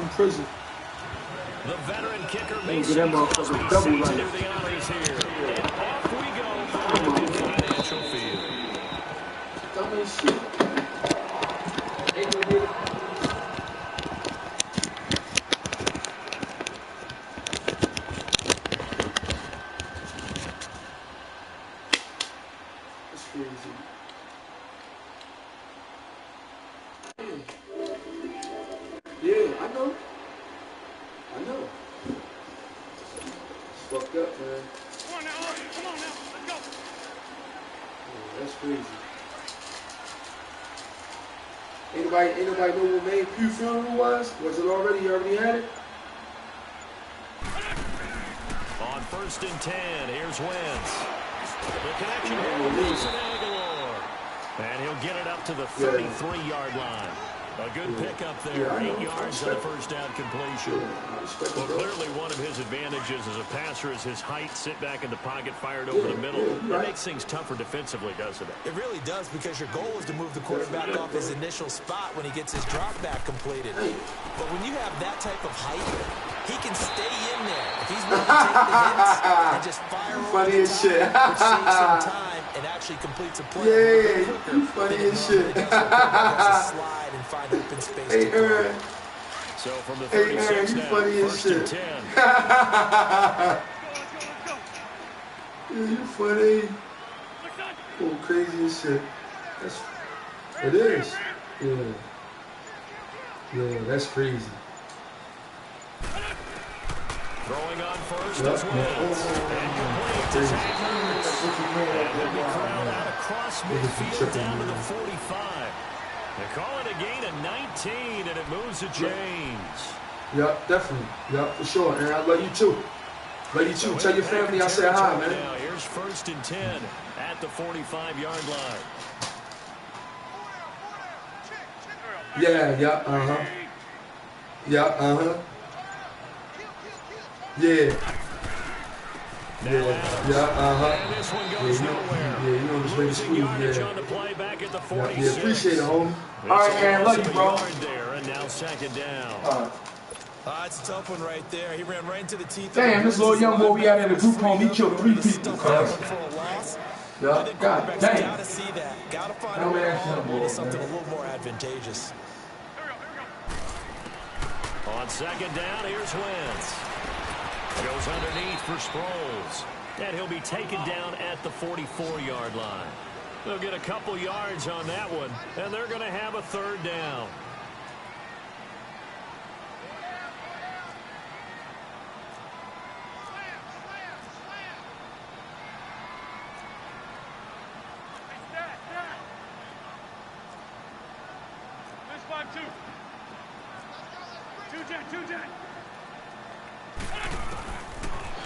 from prison. The veteran kicker Get that motherfucker double to right. do the honors here. And off we go from Lincoln Financial Field. Dumb as shit. Ain't gonna get it. That's crazy. Yeah, I know. It's fucked up, man. Come on now, let's go. Yeah, that's crazy. Ain't nobody know what Main Pew funeral was? Was it already? You already had it? On 1st and 10, here's Wentz. The connection here with Nelson Aguilar. And he'll get it up to the 33-yard line. A good pickup there, 8 yards on the first down completion. Well, clearly one of his advantages as a passer is his height, sit back in the pocket, fired over the middle. It makes things tougher defensively, doesn't it? It really does, because your goal is to move the quarterback off his initial spot when he gets his drop back completed. But when you have that type of height, he can stay in there. If he's willing to take the hits and just fire over the top, which saves some time and actually completes a play. Yeah, you funny as shit. Slide and find open space to throw. So from the 36 now, funny as 1st and shit. 10. Yeah, you funny. Oh, crazy as shit. It is. Yeah, that's crazy. Throwing on first as well. And complete to Zach Ertz. And they'll be corralled out across midfield down to the 45. They call it a gain of 19, and it moves to James. Yep, definitely. Yep, for sure. And I love you too. Love you too. Tell your family I said hi, man. Now here's 1st and 10 at the 45-yard line. Yeah, And this one goes nowhere. You know this way to school. On the play back at the 46. Appreciate it, homie. All right, man. Love you, bro. There, and now 2nd down. It's a tough one right there. He ran right into the teeth. Damn, this little young boy we had in the group home, he killed 3 people, cuz. Yeah, God damn. Gotta see that. Gotta find a way into something a little more advantageous. On 2nd down, here's Wentz. Goes underneath for Sproles. And he'll be taken down at the 44-yard line. They'll get a couple yards on that one, and they're going to have a 3rd down.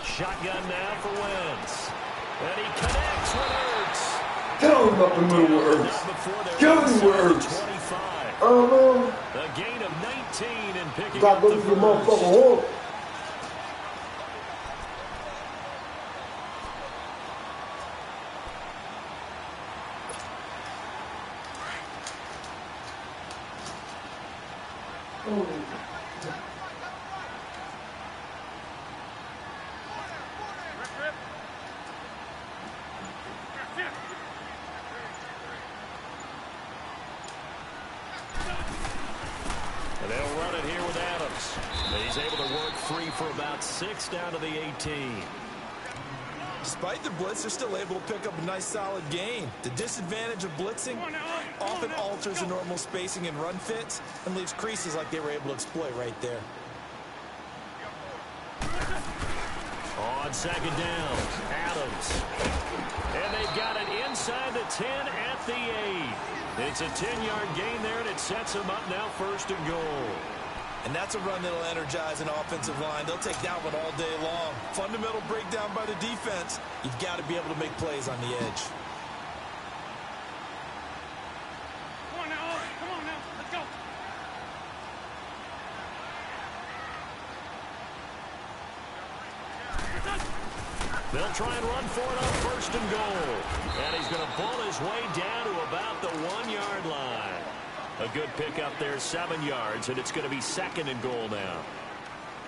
Shotgun now for Wentz. And he connects with Ertz. Kill him up the middle with Ertz. Kill him with Ertz. A gain of 19 and picking up the first. They'll run it here with Adams. He's able to work free for about 6 down to the 18. Despite the blitz, they're still able to pick up a nice solid gain. The disadvantage of blitzing often alters the normal spacing and run fits and leaves creases like they were able to exploit right there. On 2nd down, Adams. And they've got it inside the 10 at the 8. It's a 10-yard gain there, and it sets them up now 1st and goal. And that's a run that'll energize an offensive line. They'll take that one all day long. Fundamental breakdown by the defense. You've got to be able to make plays on the edge. Come on now, let's go. They'll try and run for it on 1st and goal. And he's going to pull his way down to about the 1-yard line. A good pickup there, 7 yards, and it's going to be 2nd and goal now.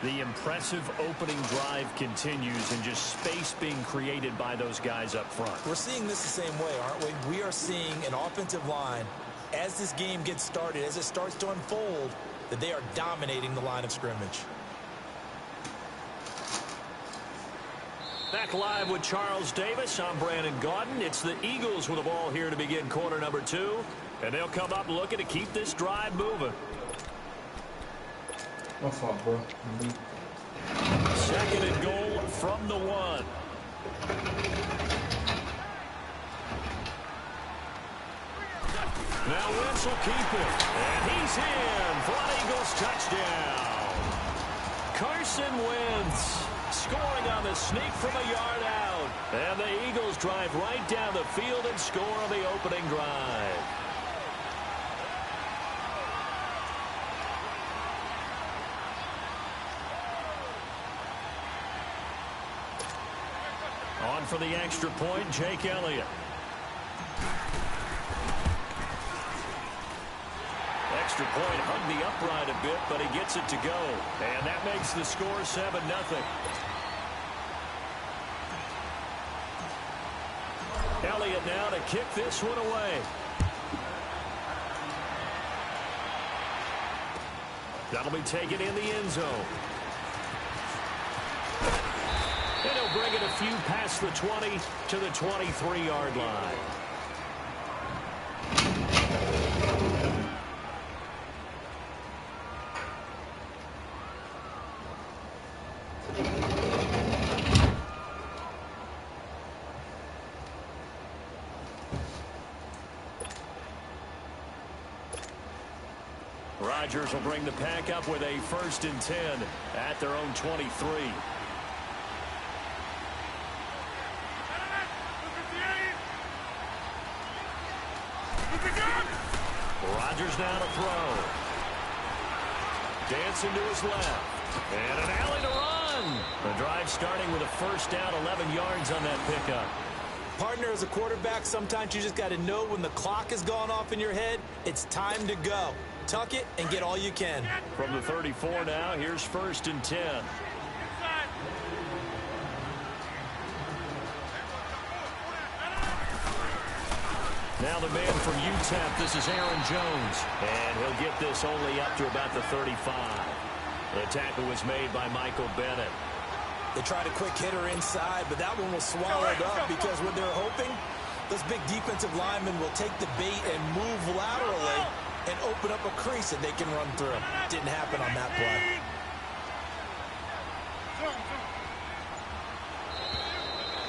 The impressive opening drive continues, and just space being created by those guys up front. We're seeing this the same way, aren't we? We are seeing an offensive line, as this game gets started, as it starts to unfold, that they are dominating the line of scrimmage. Back live with Charles Davis. I'm Brandon Gaudin. It's the Eagles with the ball here to begin quarter number 2. And they'll come up looking to keep this drive moving. My fault, bro. 2nd and goal from the 1. Now Wentz will keep it. And he's in for an Eagles touchdown. Carson Wentz scoring on the sneak from a yard out. And the Eagles drive right down the field and score on the opening drive. On for the extra point, Jake Elliott. Extra point hugged the upright a bit, but he gets it to go. And that makes the score 7-0. Elliott now to kick this one away. That'll be taken in the end zone. And he'll bring it a few past the 20 to the 23-yard line. Rodgers will bring the pack up with a 1st and 10 at their own 23. Rodgers now to throw. Dancing to his left. And an alley to run. The drive starting with a 1st down, 11 yards on that pickup. Partner, as a quarterback, sometimes you just got to know when the clock has gone off in your head, it's time to go. Tuck it and get all you can. From the 34 now, here's 1st and 10. Now the man from UTEP, this is Aaron Jones. And he'll get this only up to about the 35. The tackle was made by Michael Bennett. They tried a quick hitter inside, but that one was swallowed up because what they're hoping, those big defensive linemen will take the bait and move laterally and open up a crease that they can run through. Didn't happen on that play.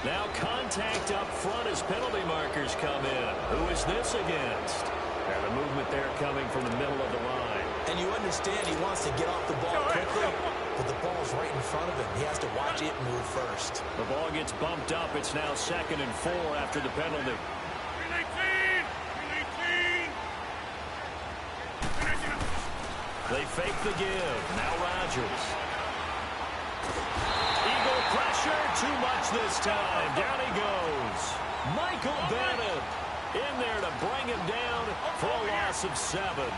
Now contact up front as penalty markers come in. Who is this against? And the movement there coming from the middle of the line. And you understand he wants to get off the ball quickly, but the ball's right in front of him. He has to watch it move first. The ball gets bumped up. It's now 2nd and 4 after the penalty. They fake the give. Now Rodgers. Eagle pressure. Too much this time. Down he goes. Michael Bennett in there to bring him down for a loss of 7.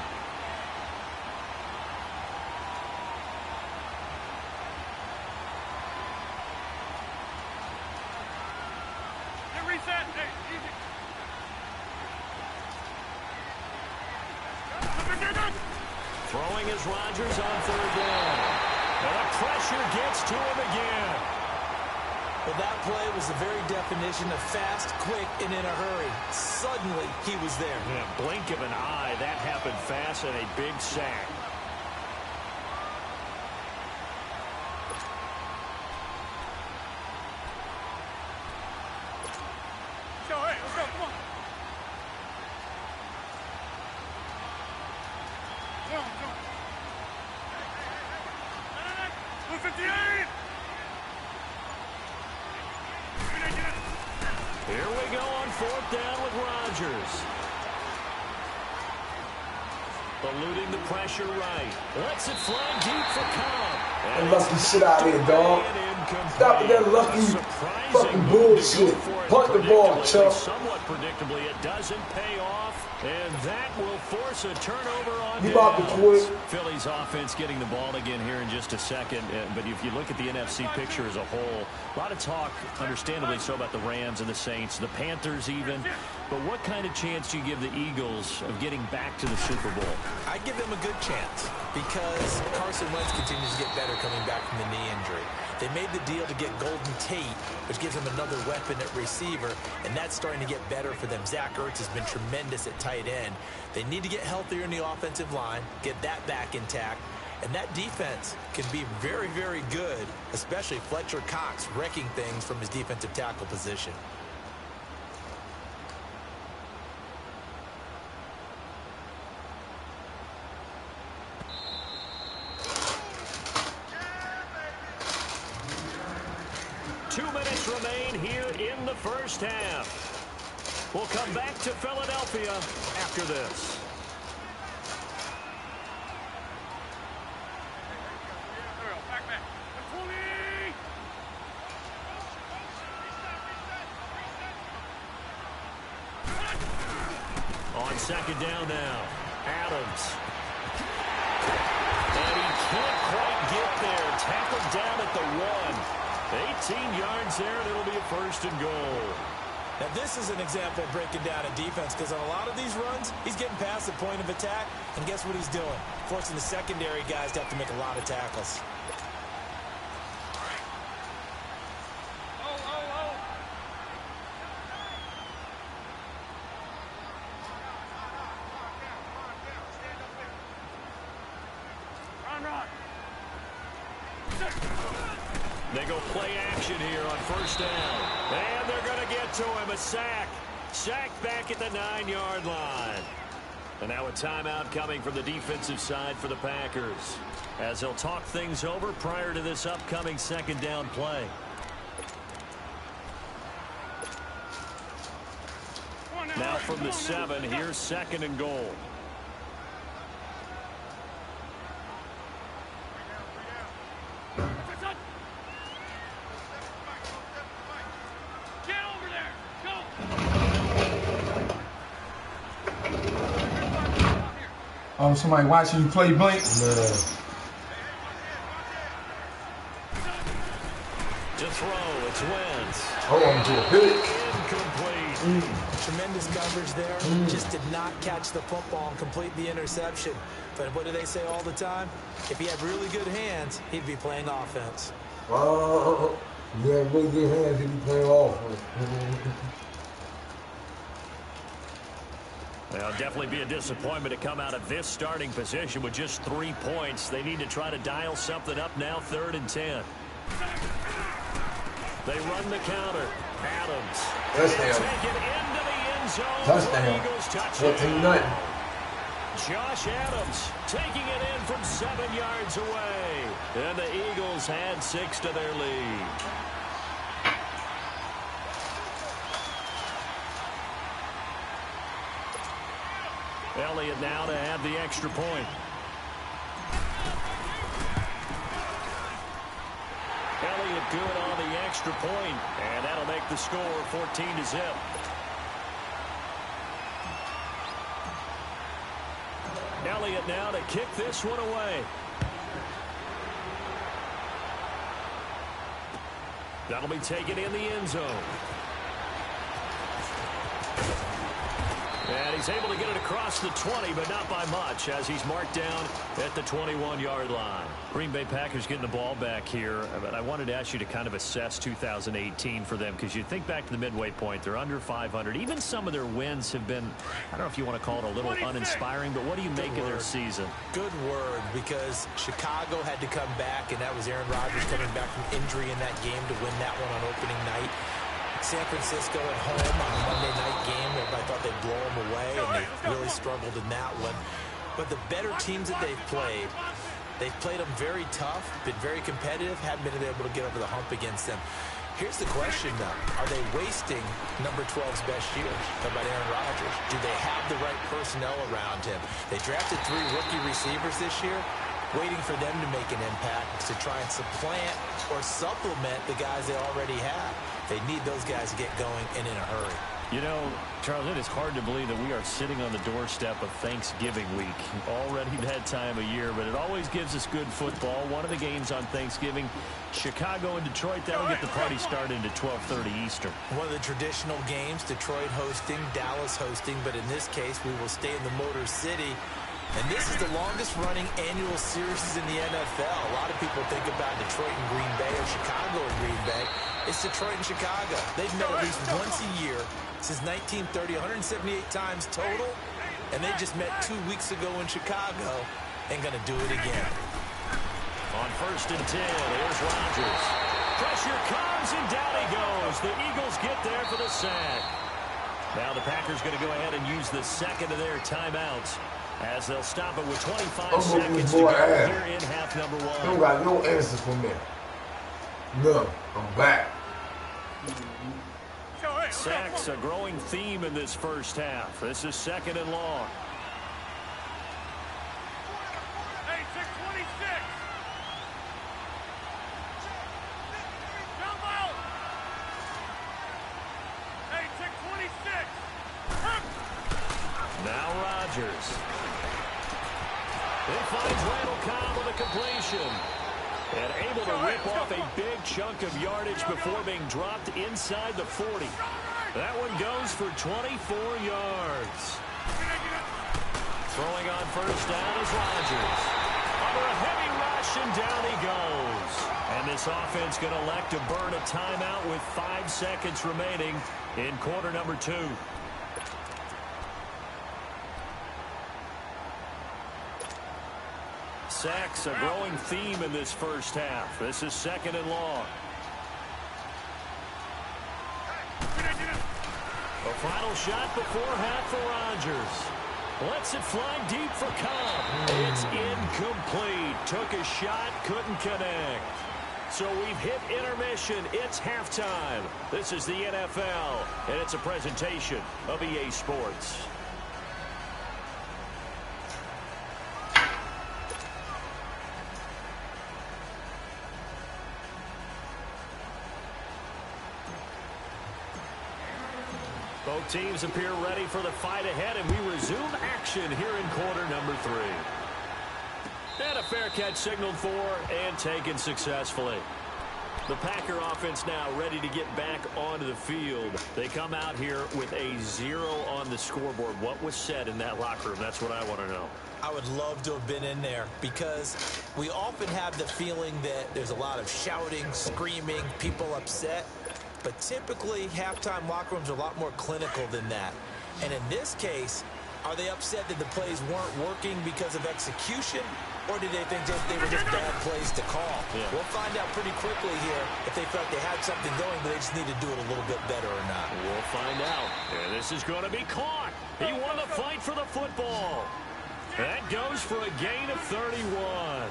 Reset. Hey, easy. Throwing is Rodgers on 3rd down. And the pressure gets to him again. Well, that play was the very definition of fast, quick, and in a hurry. Suddenly, he was there. In a blink of an eye, that happened fast and a big sack. Go, hey, let's go, come on. Come on. 58! Here we go on 4th down with Rodgers. Eluding the pressure right. Lets it fly deep for Cobb. That lucky shit out of here, dog. Stop with that lucky fucking bullshit. Punt the ball, Chuck. Somewhat predictably, it doesn't pay off. And that will force a turnover on You about to downs. quit? Philly's offense getting the ball again here in just a second. But if you look at the NFC picture as a whole, a lot of talk, understandably so, about the Rams and the Saints, the Panthers even. But what kind of chance do you give the Eagles of getting back to the Super Bowl? I'd give them a good chance because Carson Wentz continues to get better coming back from the knee injury. They made the deal to get Golden Tate, which gives them another weapon at receiver, and that's starting to get better for them. Zach Ertz has been tremendous at tight end. They need to get healthier in the offensive line, get that back intact, and that defense can be very, very good, especially Fletcher Cox wrecking things from his defensive tackle position. Remain here in the first half. We'll come back to Philadelphia after this. On second down now, Adams. And he can't quite get there. Tackled down at the 1. 18 yards there, and it'll be a first and goal. Now, this is an example of breaking down a defense because on a lot of these runs, he's getting past the point of attack, and guess what he's doing? Forcing the secondary guys to have to make a lot of tackles. They go play action here on first down. And they're going to get to him. A sack. Sacked back at the 9-yard line. And now a timeout coming from the defensive side for the Packers, as they'll talk things over prior to this upcoming second down play. Now from the 7, here's second and goal. Oh, somebody watching you play Blink? Man. To throw, it's Wentz. I want to do a pick. Incomplete. Tremendous coverage there. Just did not catch the football and complete the interception. But what do they say all the time? If he had really good hands, he'd be playing offense. You have really good hands, he'd be playing offense. Well, definitely be a disappointment to come out of this starting position with just 3 points. They need to try to dial something up now, 3rd and 10. They run the counter. Adams. Touchdown. Take it into the end zone. Touchdown. Eagles touchdown. 14-0. Josh Adams taking it in from 7 yards away. And the Eagles had 6 to their lead. Elliott now to have the extra point. Elliott good on the extra point, and that'll make the score 14-0. Elliott now to kick this one away. That'll be taken in the end zone. And he's able to get it across the 20, but not by much, as he's marked down at the 21-yard line. Green Bay Packers getting the ball back here. But I wanted to ask you to kind of assess 2018 for them, because you think back to the midway point, they're under 500. Even some of their wins have been, I don't know if you want to call it a little uninspiring, but what do you make of their season? Good word, because Chicago had to come back, and that was Aaron Rodgers coming back from injury in that game to win that one on opening night. San Francisco at home on a Monday night game. Everybody thought they'd blow them away, and they really struggled in that one. But the better teams that they've played them very tough, been very competitive, haven't been able to get over the hump against them. Here's the question, though. Are they wasting number 12's best years? How about Aaron Rodgers? Do they have the right personnel around him? They drafted 3 rookie receivers this year, waiting for them to make an impact to try and supplant or supplement the guys they already have. They need those guys to get going and in a hurry. You know, Charles, it is hard to believe that we are sitting on the doorstep of Thanksgiving week. Already that time of year, but it always gives us good football. One of the games on Thanksgiving, Chicago and Detroit, that'll get the party started at 12:30 Eastern. One of the traditional games, Detroit hosting, Dallas hosting, but in this case, we will stay in the Motor City. And this is the longest-running annual series in the NFL. A lot of people think about Detroit and Green Bay or Chicago and Green Bay. It's Detroit and Chicago. They've met at least once a year since 1930, 178 times total. And they just met 2 weeks ago in Chicago and going to do it again. On 1st and 10, here's Rodgers. Pressure comes, and down he goes. The Eagles get there for the sack. Now the Packers going to go ahead and use the second of their timeouts, as they'll stop it with 25 seconds to go here in half number 1. Don't got no answers for me. No, I'm back. Sacks a growing theme in this first half. This is 2nd and long. Hey, 626. Jump out. Hey, 626. Now Rodgers. He finds Randall Cobb with a completion. And able to rip off a big chunk of yardage before being dropped inside the 40. That one goes for 24 yards. Throwing on 1st down is Rodgers. Under a heavy rush, and down he goes. And this offense going to elect to burn a timeout with 5 seconds remaining in quarter number 2. Sacks a growing theme in this first half. This is 2nd and long. A final shot before half for Rodgers. Lets it fly deep for Cobb. It's incomplete. Took a shot, couldn't connect. So we've hit intermission. It's halftime. This is the NFL, and it's a presentation of EA Sports. Both teams appear ready for the fight ahead, and we resume action here in quarter number 3. And a fair catch signaled for and taken successfully. The Packer offense now ready to get back onto the field. They come out here with a 0 on the scoreboard. What was said in that locker room? That's what I want to know. I would love to have been in there, because we often have the feeling that there's a lot of shouting, screaming, people upset. But typically, halftime locker rooms are a lot more clinical than that. And in this case, are they upset that the plays weren't working because of execution, or did they think that they were just bad plays to call? Yeah. We'll find out pretty quickly here if they felt they had something going, but they just need to do it a little bit better or not. We'll find out. And this is going to be caught. He won the fight for the football. That goes for a gain of 31.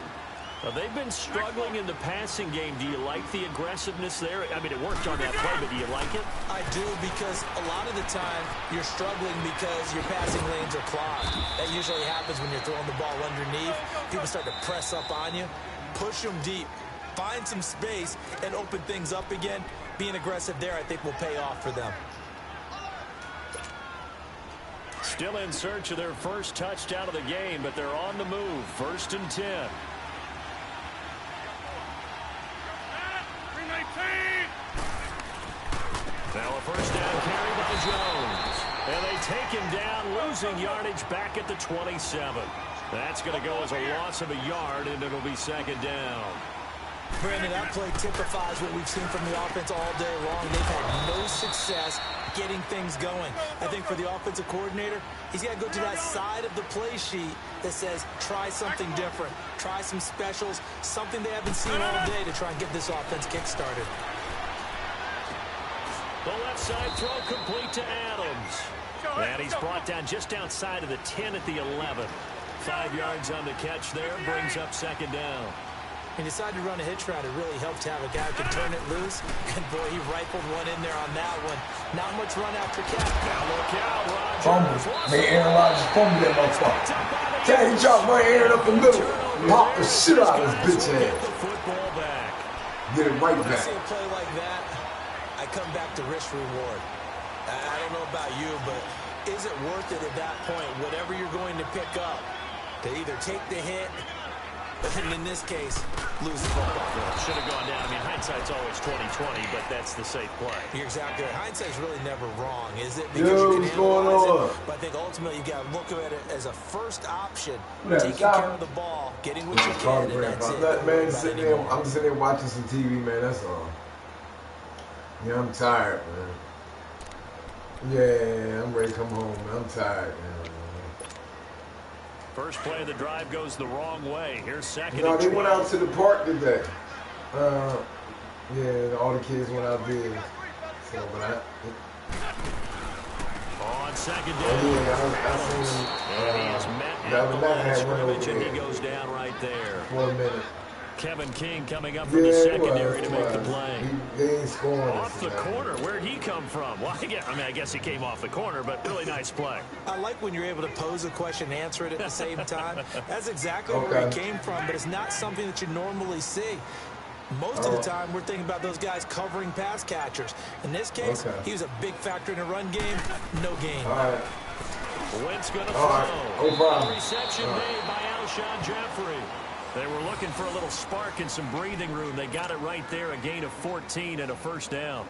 They've been struggling in the passing game. Do you like the aggressiveness there? I mean, it worked on that play, but do you like it? I do, because a lot of the time you're struggling because your passing lanes are clogged. That usually happens when you're throwing the ball underneath. People start to press up on you. Push them deep. Find some space and open things up again. Being aggressive there, I think, will pay off for them. Still in search of their first touchdown of the game, but they're on the move. 1st and 10. Now a 1st down carry by Jones. And they take him down, losing yardage back at the 27. That's going to go as a loss of a yard, and it'll be 2nd down. Brandon, that play typifies what we've seen from the offense all day long. They've had no success getting things going. I think for the offensive coordinator, he's got to go to that side of the play sheet that says, try something different. Try some specials, something they haven't seen all day to try and get this offense kick-started. The left side throw complete to Adams. And he's brought down just outside of the 10 at the 11. 5 yards on the catch there, brings up 2nd down. He decided to run a hitch route. It really helped to have a guy who can turn it loose. And, boy, he rifled one in there on that one. Not much run after catch. Now look out, Rodgers. Fumble. Man, Aaron Rodgers fumbled that motherfucker. Tag, he dropped my Aaron up the middle. Pop the shit out of his bitch ass. Get it right When I back. see a play like that, I come back to risk reward. I don't know about you, but is it worth it at that point, whatever you're going to pick up, to either take the hit, and in this case, lose the football? Should have gone down. I mean, hindsight's always 20/20, but that's the safe play. You're exactly right. Hindsight's really never wrong, is it? Yo, what's going on? But I think ultimately you got to look at it as a first option, Yeah, taking care of the ball, getting what you can, and that's it. Look, man, Don't sitting worry there, about it I'm sitting there watching some TV, man. That's all. Yeah, I'm tired, man. Yeah, I'm ready to come home, man. I'm tired, man. First play of the drive goes the wrong way. Here's second. No, and they went 12. out to the park today. Yeah, all the kids went out there. So, but On second down. I seen him. And he is met the at other the night I line of had one over scrimmage, and he there goes down right there. for a minute. Kevin King coming up from the secondary to make the play. They ain't scoring. Off the corner. Where'd he come from? Well, I guess he came off the corner, but really nice play. I like when you're able to pose a question and answer it at the same time. That's exactly where he came from, but it's not something that you normally see. Most of the time, we're thinking about those guys covering pass catchers. In this case, he was a big factor in the run game. No gain. All right. Wentz going to All right. throw. No problem. Reception made by Alshon Jeffrey. They were looking for a little spark and some breathing room. They got it right there, a gain of 14 and a first down.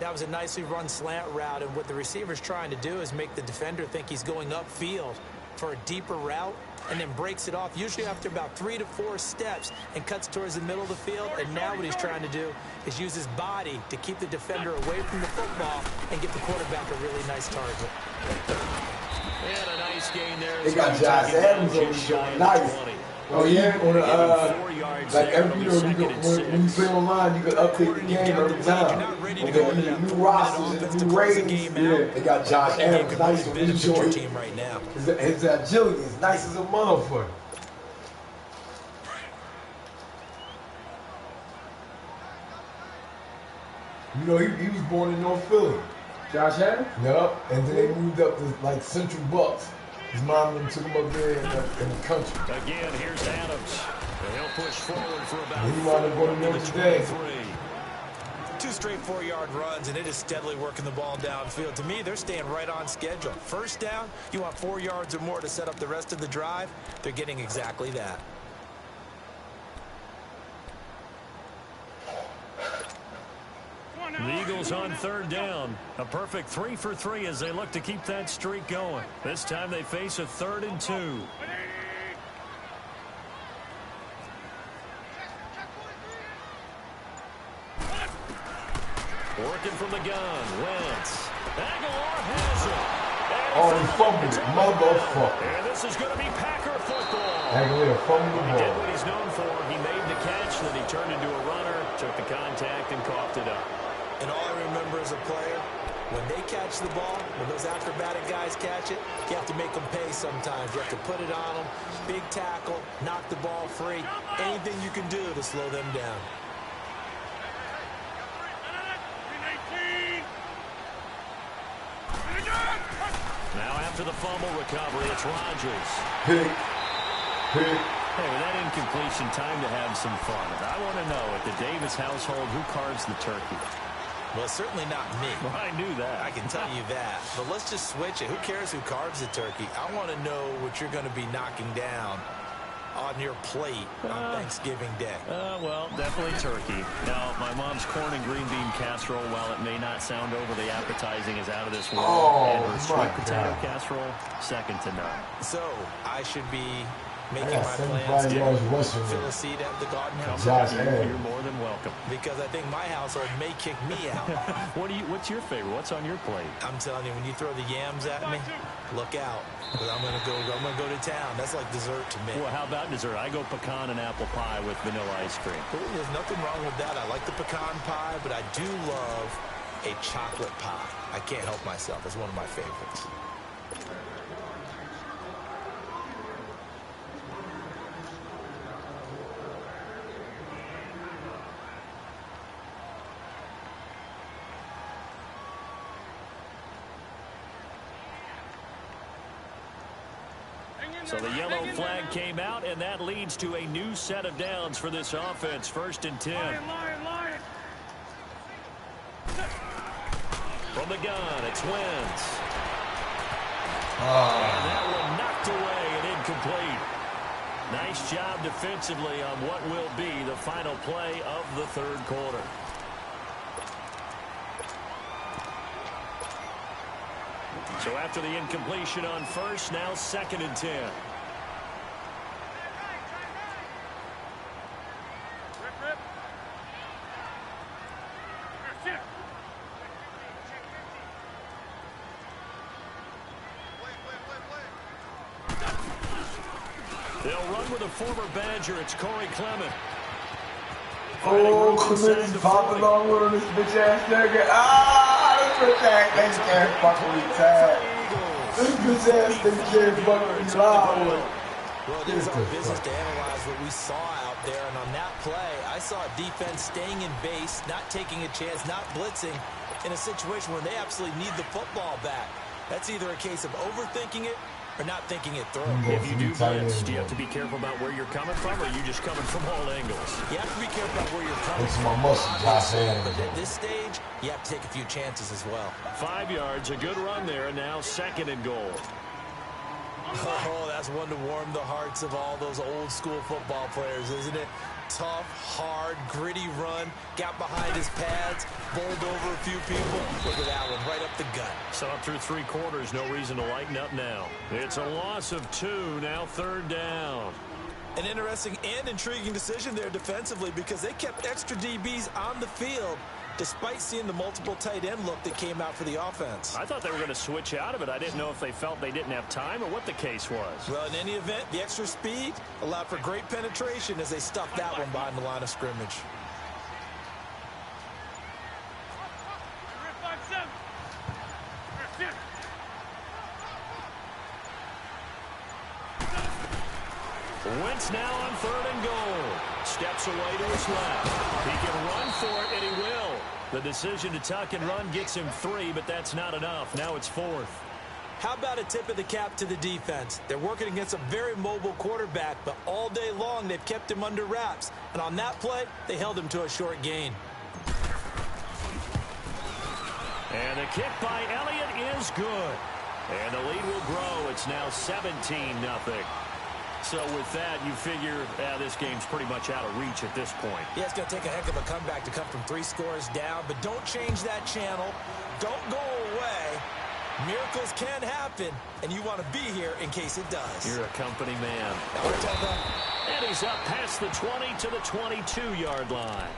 That was a nicely run slant route, and what the receiver's trying to do is make the defender think he's going upfield for a deeper route, and then breaks it off, usually after about 3 to 4 steps, and cuts towards the middle of the field. And now what he's trying to do is use his body to keep the defender away from the football and get the quarterback a really nice target. And a nice gain there. They got Josh Adams over there. Nice. Oh yeah, on the like every you when you play online, you can update the game every time. Okay, the new rosters and the new ratings. Yeah, they got Josh Adams. Nice to enjoy. His agility is nice as a motherfucker. You know, he was born in North Philly. Josh Adams? Yup, and then they moved up to like Central Bucks. His mom and took him up there in the country. Again, here's Adams. And he'll push forward for about He wound up going to Notre Dame. 2 straight 4-yard runs, and it is steadily working the ball downfield. To me, they're staying right on schedule. First down, you want 4 yards or more to set up the rest of the drive. They're getting exactly that. The Eagles on third down. A perfect 3 for 3 as they look to keep that streak going. This time they face a 3rd and 2. Working from the gun. Wentz. Aguilar has it. Oh, he fumbled it. Motherfucker. And this is going to be Packer football. Aguilar fumbled the He did ball. what he's known for. He made the catch, then he turned into a runner, took the contact, and coughed it up. And all I remember as a player, when they catch the ball, when those acrobatic guys catch it, you have to make them pay sometimes. You have to put it on them, big tackle, knock the ball free, anything you can do to slow them down. Now after the fumble recovery, it's Rodgers. Pick. Hey, with that incompletion, time to have some fun. I want to know, at the Davis household, who carves the turkey? Well, certainly not me. Well, I knew that. I can tell you that. But let's just switch it. Who cares who carves the turkey? I want to know what you're going to be knocking down on your plate on Thanksgiving Day. Well, definitely turkey. Now, my mom's corn and green bean casserole, while it may not sound overly appetizing, is out of this world. Oh, and her sweet my potato God. casserole, second to none. So, I should be I making got my plans 75 to yards rushing. fill a seat at the garden house. Josh You're Adams. more than welcome. Because I think my household may kick me out. What's your favorite? What's on your plate? I'm telling you, when you throw the yams at me, look out. Because I'm gonna go to town. That's like dessert to me. Well, how about dessert? I go pecan and apple pie with vanilla ice cream. Ooh, there's nothing wrong with that. I like the pecan pie, but I do love a chocolate pie. I can't help myself. It's one of my favorites. So the yellow flag came out, and that leads to a new set of downs for this offense. 1st and 10. From the gun, it's Wentz. And that one knocked away and incomplete. Nice job defensively on what will be the final play of the third quarter. So after the incompletion on first, now 2nd and 10. Rip. Sit. They'll run with a former Badger. It's Corey Clement. Oh, Clement's popping along with this bitch ass nigga. Ah, this bitch ass nigga can't fucking retire. This bitch ass nigga can't fucking retire. Well, it is our business to analyze what we saw out there, and on that play, I saw a defense staying in base, not taking a chance, not blitzing, in a situation where they absolutely need the football back. That's either a case of overthinking it or not thinking it through. If you do blitz, do you have to be careful about where you're coming from, or are you just coming from all angles? You have to be careful about where you're coming It's from. my muscle, Josh Allen. But at this stage, you have to take a few chances as well. 5 yards, a good run there, and now 2nd and goal. Oh, that's one to warm the hearts of all those old school football players, isn't it? Tough, hard, gritty run, got behind his pads, bowled over a few people. Look at that one, right up the gut. So up through 3 quarters, no reason to lighten up now. It's a loss of 2, now 3rd down. An interesting and intriguing decision there defensively because they kept extra DBs on the field despite seeing the multiple tight end look that came out for the offense. I thought they were going to switch out of it. I didn't know if they felt they didn't have time or what the case was. Well, in any event, the extra speed allowed for great penetration as they stuffed that one behind the line of scrimmage. Rip 5-7. Sit. Wentz now on 3rd and goal. Steps away to his left. He can run for it, and he will. The decision to tuck and run gets him 3, but that's not enough. Now it's 4th. How about a tip of the cap to the defense? They're working against a very mobile quarterback, but all day long they've kept him under wraps. And on that play, they held him to a short gain. And the kick by Elliott is good. And the lead will grow. It's now 17-0. So with that, you figure this game's pretty much out of reach at this point. Yeah, it's going to take a heck of a comeback to come from 3 scores down, but don't change that channel. Don't go away. Miracles can happen, and you want to be here in case it does. You're a company man. Now we're talking about... And he's up past the 20 to the 22-yard line.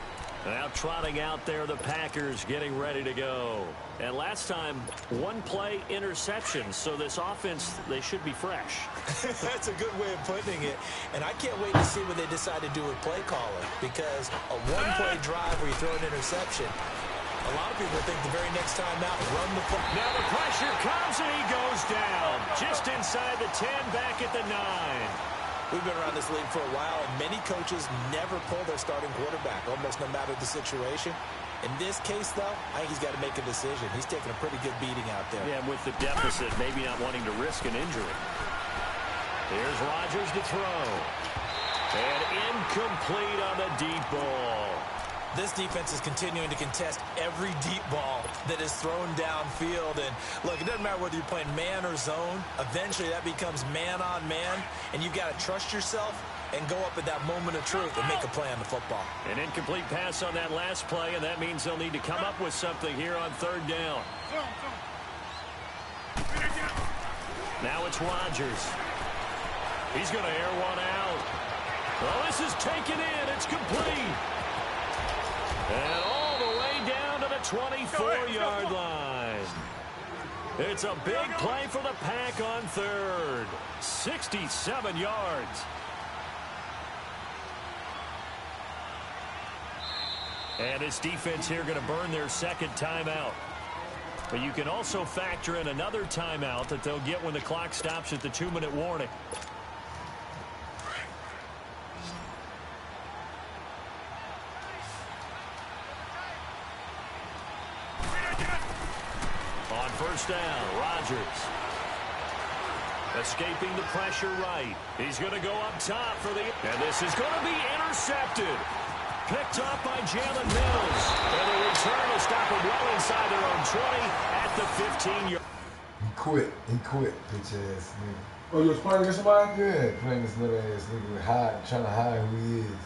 Now trotting out there, the Packers getting ready to go. And last time, 1-play interception. So this offense, they should be fresh. That's a good way of putting it. And I can't wait to see what they decide to do with play calling. Because a 1-play drive where you throw an interception, a lot of people think the very next time out, run the football. Now the pressure comes and he goes down. Just inside the 10, back at the 9. We've been around this league for a while, and many coaches never pull their starting quarterback, almost no matter the situation. In this case, though, I think he's got to make a decision. He's taking a pretty good beating out there. Yeah, with the deficit, maybe not wanting to risk an injury. Here's Rodgers to throw. And incomplete on the deep ball. This defense is continuing to contest every deep ball that is thrown downfield. And, look, it doesn't matter whether you're playing man or zone. Eventually, that becomes man-on-man, and you've got to trust yourself and go up at that moment of truth and make a play on the football. An incomplete pass on that last play, and that means they'll need to come up with something here on 3rd down. Now it's Rodgers. He's going to air one out. Well, this is taken in. It's complete. And all the way down to the 24-yard line. It's a big play for the Pack on 3rd. 67 yards. And this defense here going to burn their 2nd timeout. But you can also factor in another timeout that they'll get when the clock stops at the 2-minute warning. On 1st down, Rodgers. Escaping the pressure right. He's going to go up top for the... And this is going to be intercepted. Picked off by Jalen Mills. And the return will stop him well inside their own 20 at the 15-yard. He quit, bitch ass nigga. Oh, you was playing against somebody? Yeah, playing this little ass nigga, trying to hide who he is.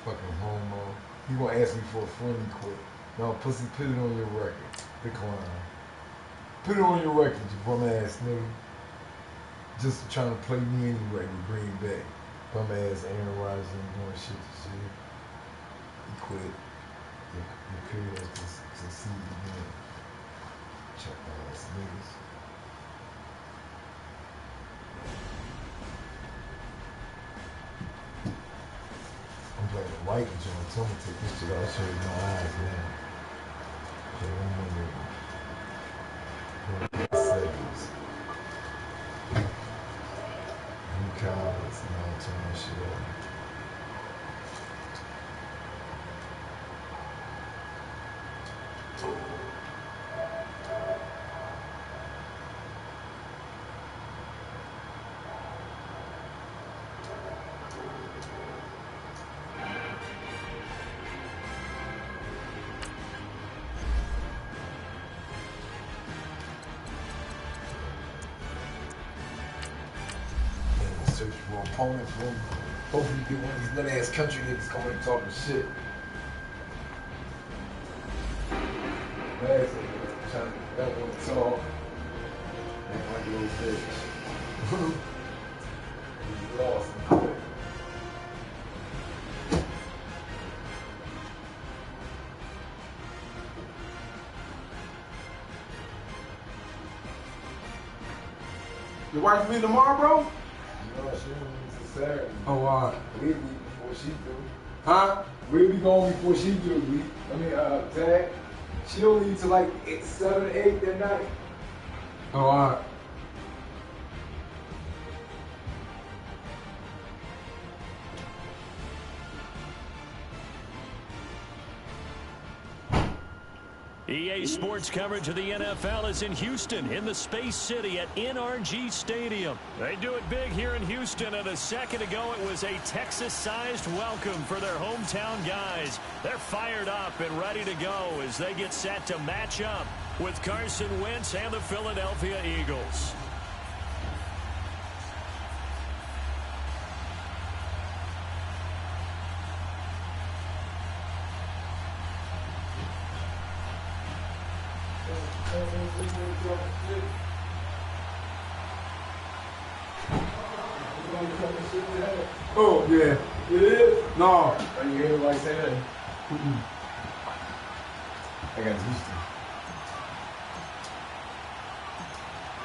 Fucking homo. He gonna ask me for a friend, he quit. No, pussy, put it on your record. Decline. Put it on your record, you bum ass nigga. Just trying to play me anyway with Green Bay. Bum ass Aaron Rodgers and doing shit to shit. He quit. The period has to succeed again. Check ass niggas. I'm playing the white and John. Tell me to take this shit out. I'll show you my eyes now. Okay, one minute. Seconds. New comments. Now I'll turn that shit up. Search for opponents. Hopefully you get one of these little ass country niggas coming and talking shit. That one talk. Act like a little bitch. He's lost and quit. Your wife leave tomorrow, bro? No, she leaves till Saturday. Oh, wow. We'll leave before she do. Huh? We'll be gone before she do. Tag. She don't leave till like 7, 8 that night. Oh, all right. EA Sports coverage of the NFL is in Houston, in the Space City at NRG Stadium. They do it big here in Houston, and a second ago it was a Texas-sized welcome for their hometown guys. They're fired up and ready to go as they get set to match up with Carson Wentz and the Philadelphia Eagles. Oh, yeah. It is? No. Are you hear everybody say that? I got Houston.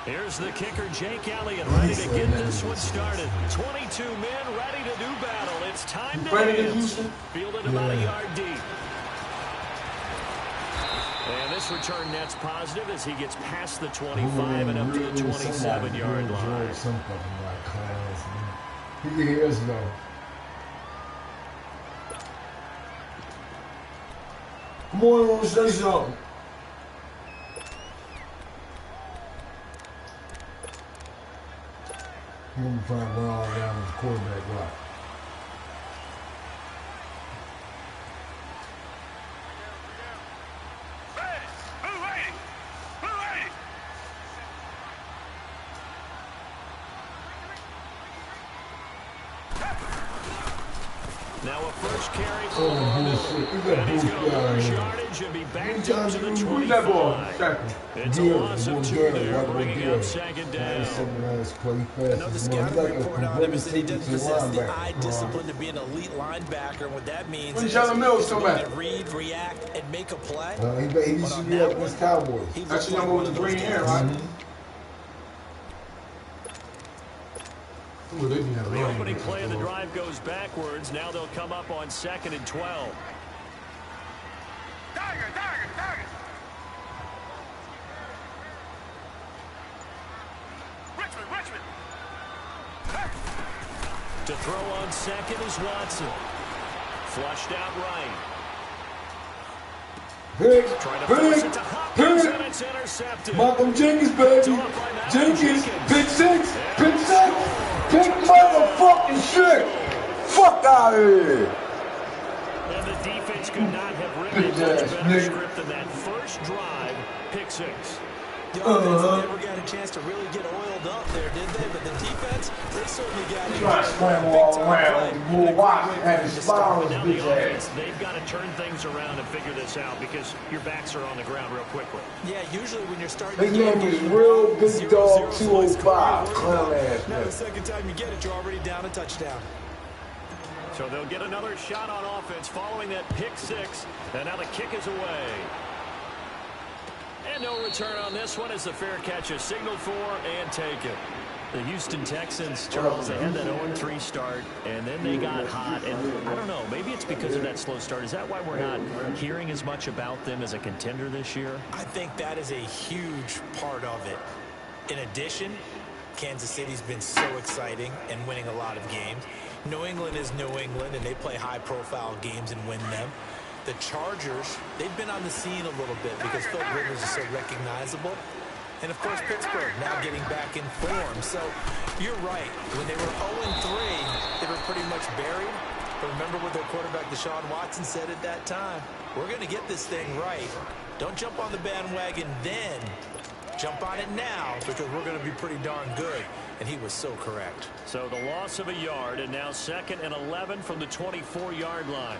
Here's the kicker, Jake Elliott, ready to get this one started. 22 men ready to do battle. It's time to dance. Fielded about a yard deep. And this return net's positive as he gets past the 25 and up to the 27-yard line. Some fucking like class, man. He can hear us though. Come on, I want to say something. I'm going to find one all down with the quarterback right. Now a first carry for and he's going to lose yardage and be back down to the 25. It's a loss of 2 there, bringing up second down. Another scouting report on him is that he doesn't possess the eye discipline to be an elite linebacker, and what that means is Mills come back. to read, react, and make a play. He should be up against Cowboys. That's the young one with the green hair, right? Ooh, The opening play of the drive goes backwards. Now they'll come up on 2nd and 12. Tiger! Richmond! To throw on second is Watson. Flushed out right. Trying to force it to Hopkins, and it's intercepted. Malcolm Jenkins, baby. Jenkins, pick six. Pick motherfucking shit. Fuck out of here. And the defense could not have written a much better script than that first drive, pick 6. The offense never got a chance to really get oiled up there, did they? But the defense, they certainly got it. Trying to scramble all around. Bull Watson had his smile on his Now the bitch offense, ass. they've got to turn things around and figure this out because your backs are on the ground real quickly. Yeah, usually when you're starting His to get name a is game, Real Big Dog 0-0 205. Clown ass. now the second time you get it, you're already down a touchdown. So they'll get another shot on offense following that pick 6. And now the kick is away. And no return on this one as the fair catch is signaled for and taken. The Houston Texans, Charles, they had that 0-3 start, and then they got hot. And I don't know, maybe it's because of that slow start. Is that why we're not hearing as much about them as a contender this year? I think that is a huge part of it. In addition, Kansas City's been so exciting and winning a lot of games. New England is New England, and they play high-profile games and win them. The Chargers, they've been on the scene a little bit because Phil Rivers is so recognizable. And, of course, Pittsburgh now getting back in form. So you're right. When they were 0-3, they were pretty much buried. But remember what their quarterback, Deshaun Watson, said at that time. We're going to get this thing right. Don't jump on the bandwagon then. Jump on it now because we're going to be pretty darn good. And he was so correct. So the loss of a yard, and now 2nd and 11 from the 24-yard line.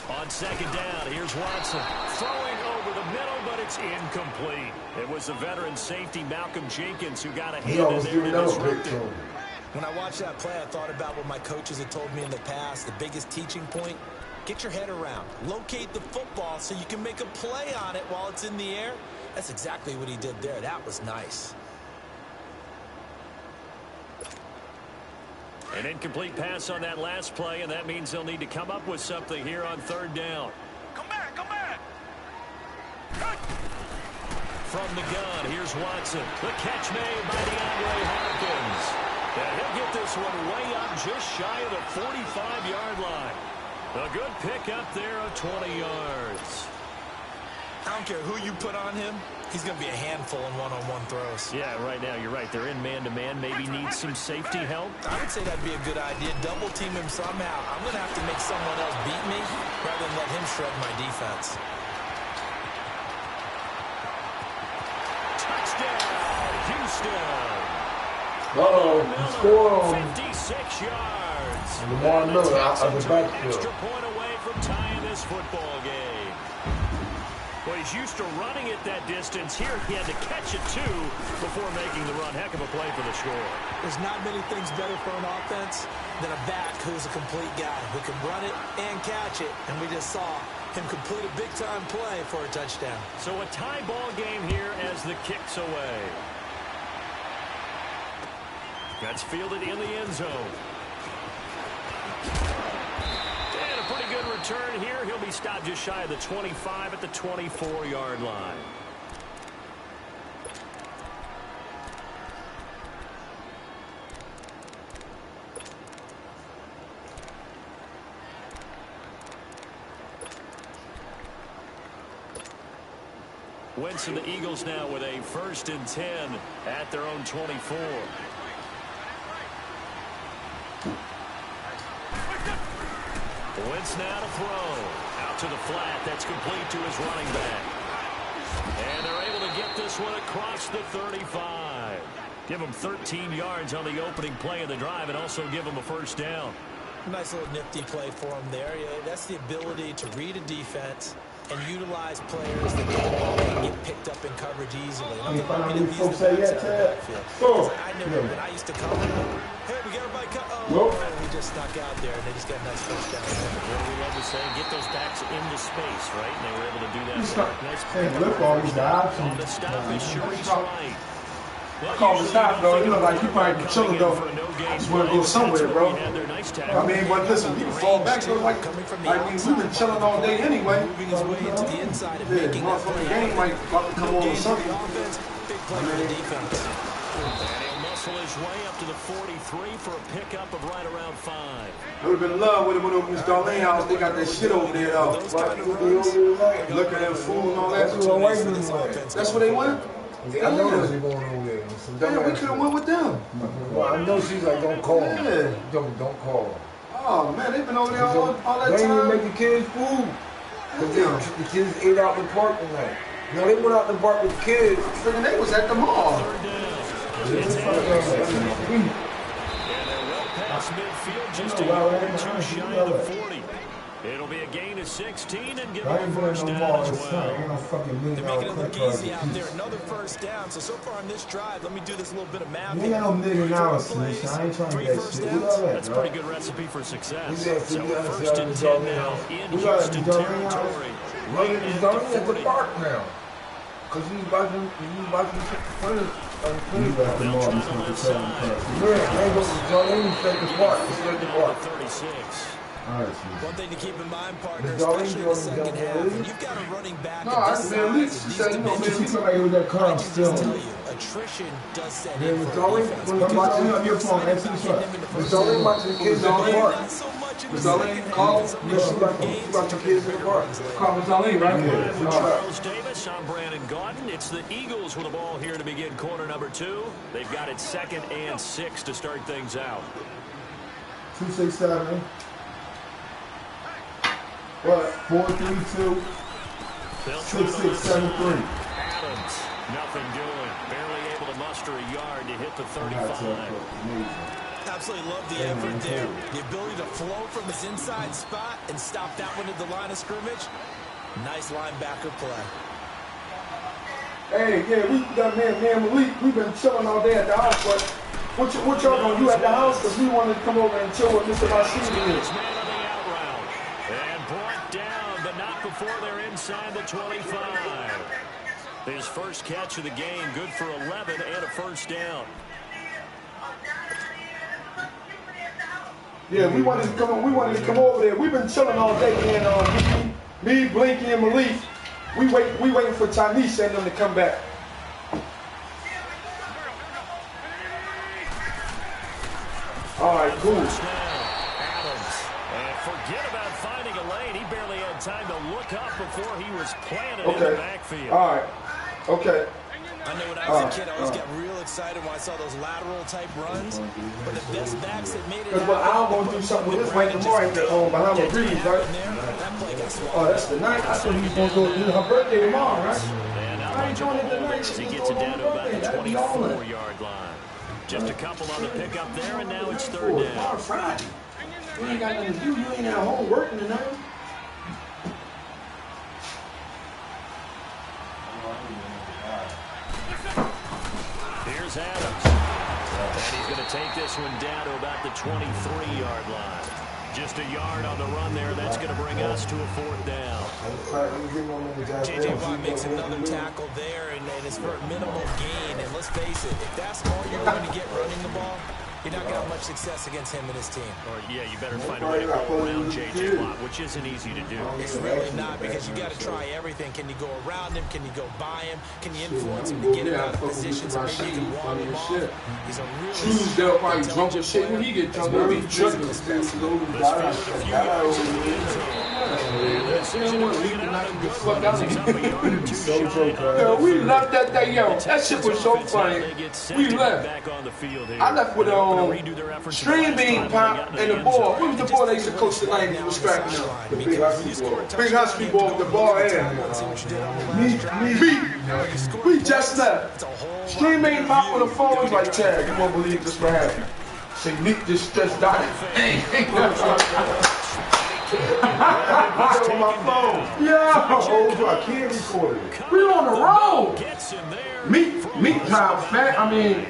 On 2nd down, here's Watson throwing over the middle, but it's incomplete. It was the veteran safety Malcolm Jenkins who got a hand in there to disrupt it. When I watched that play, I thought about what my coaches had told me in the past. The biggest teaching point, get your head around. Locate the football so you can make a play on it while it's in the air. That's exactly what he did there. That was nice. An incomplete pass on that last play, and that means they'll need to come up with something here on 3rd down. Come back, come back. From the gun, here's Watson. The catch made by DeAndre Hopkins. And he'll get this one way up just shy of the 45-yard line. A good pick up there of 20 yards. I don't care who you put on him. He's going to be a handful in one-on-one throws. Yeah, right now, you're right. They're in man-to-man. Maybe need some safety help. I would say that'd be a good idea. Double team him somehow. I'm going to have to make someone else beat me rather than let him shred my defense. Touchdown, Houston. Uh-oh, he scored on 56 yards. Lamar Miller out of the backfield. Extra point away from tying this football game. Well, he's used to running it that distance. Here, he had to catch it, too, before making the run. Heck of a play for the score. There's not many things better for an offense than a back who's a complete guy who can run it and catch it. And we just saw him complete a big-time play for a touchdown. So a tie ball game here as the kick's away. That's fielded in the end zone. And a pretty good return here. He'll be stopped just shy of the 25 at the 24-yard line. Wentz and the Eagles now with a 1st and 10 at their own 24. Wentz now to throw. Out to the flat. That's complete to his running back. And they're able to get this one across the 35. Give him 13 yards on the opening play of the drive and also give him a 1st down. Nice little nifty play for him there. Yeah, that's the ability to read a defense and utilize players that can get picked up in coverage easily. I never, when I used to cover, hey, we got everybody cut. Oh, we just snuck out there, and they just got a nice 1st down. What we love to say, get those backs into space, right? And they were able to do that. Nice look all these guys. On the stop is Sharice Wright. I call the stop, though. You look like you might be chilling, though. I just want to go somewhere, bro. I mean, but listen, you can fall back, so like, we've been chilling all day anyway. Moving his way into the inside and Yeah, making that motherfucking play. game might about to come on or something. Big play for the defense. And he'll muscle his way up to the 43 for a pickup of right around 5. I would have been in love with him when it was Darlene House. They got that shit over there, though. Looking at food and all that. That's where they went? Yeah, I know what's going on there. Yeah, we could have went with them. Well, I know she's like, don't call him. Yeah. Don't call him. Oh man, they've been over there all that They time. didn't make the kids food. Because the kids ate out the park tonight. No, they went out the park with the kids. Freaking they was at the mall. It's Adams. And they're well past midfield, just a yard or two shy of the 40. It'll be a gain of 16 and give them a first down as well. They're making it look easy out there. Another first down. So far on this drive, let me do this little bit of math. You ain't no million hours, I ain't trying to get that shit. That's a pretty good recipe for success. So first and 10 now in Houston territory. He's already at the park now. Because he's about to players. They'll try the left side. Yeah, they go to Jolene, set the park. Set the park. 36. One thing to keep in mind, partner, especially in the second half, when you've got a running back of this size, She said, you know, man, he's like with that car still. attrition does set Yeah, in Miss for Darlene, I'm watching on your phone. That's his truck. Miss Darlene watching the kids in the park. not so much in the Miss second Darlene, half. call. She watching the kids in the park. Call Miss Darlene, right? With Charles Davis, I'm Brandon Gaudin. It's the Eagles with the ball here to begin quarter number 2. They've got it 2nd and 6 to start things out. 267. What? 432. 6673. Adams, nothing doing. Barely able to muster a yard to hit the 35. Absolutely love the effort there. The ability to flow from his inside spot and stop that one at the line of scrimmage. Nice linebacker play. Hey, yeah, we got man Malik. We've been chilling all day at the house, but what y'all gonna do at the house? Because we wanted to come over and chill with Mr. Rashid here. This man on the out route. And brought down, but not before they're inside the 25. His first catch of the game, good for 11 and a first down. Yeah, we wanted to come over there. We've been chilling all day, and me, Blinky, and Malik. We waiting for Tanisha and them to come back. All right, cool. Adams. And forget about finding a lane. He barely had time to look up before he was planted in the backfield. All right. Okay. I know when I was a kid, I always got real excited when I saw those lateral type runs. But the best backs that made it Because I'm going to do something with this right tomorrow at the Bahama Breeze, right? that play got swallowed. Oh, that's the night. I thought he was going to go do her birthday tomorrow, right? And now I ain't doing it tonight. as he gets it down to about the 24-yard line. Just a couple on the pickup there, and now it's third down. Friday. You ain't got nothing to do. You ain't at home working tonight. Here's Adams. And he's going to take this one down to about the 23-yard line. Just a yard on the run there. That's going to bring us to a fourth down. J.J. Watt makes another tackle there, and it's for a minimal gain. And let's face it, if that's all you're going to get running the ball, you're not going to have much success against him and his team. Or, yeah, you better find a way to go around J.J. Watt, which isn't easy to do. It's really not, because you got to try everything. Can you go around him? Can you go by him? Can you influence him to get him out of position so maybe you can walk him off? He's a really Tuesday probably drunk as shit when he get drunk. He'll be tripping. Yo, we left that day, yo. That shit was so funny. We left. I left with String Bean Pop and the ball. What was the ball they used to coach the line and was scrapping up? The big husky ball. Big Husky ball with the ball in. We just left. String Bean Pop with the phone was like, Chad, you won't believe this what happened. Say, Nick just died. On my phone. Yo, I can't record it. we on the road. Meat drive fast. I mean,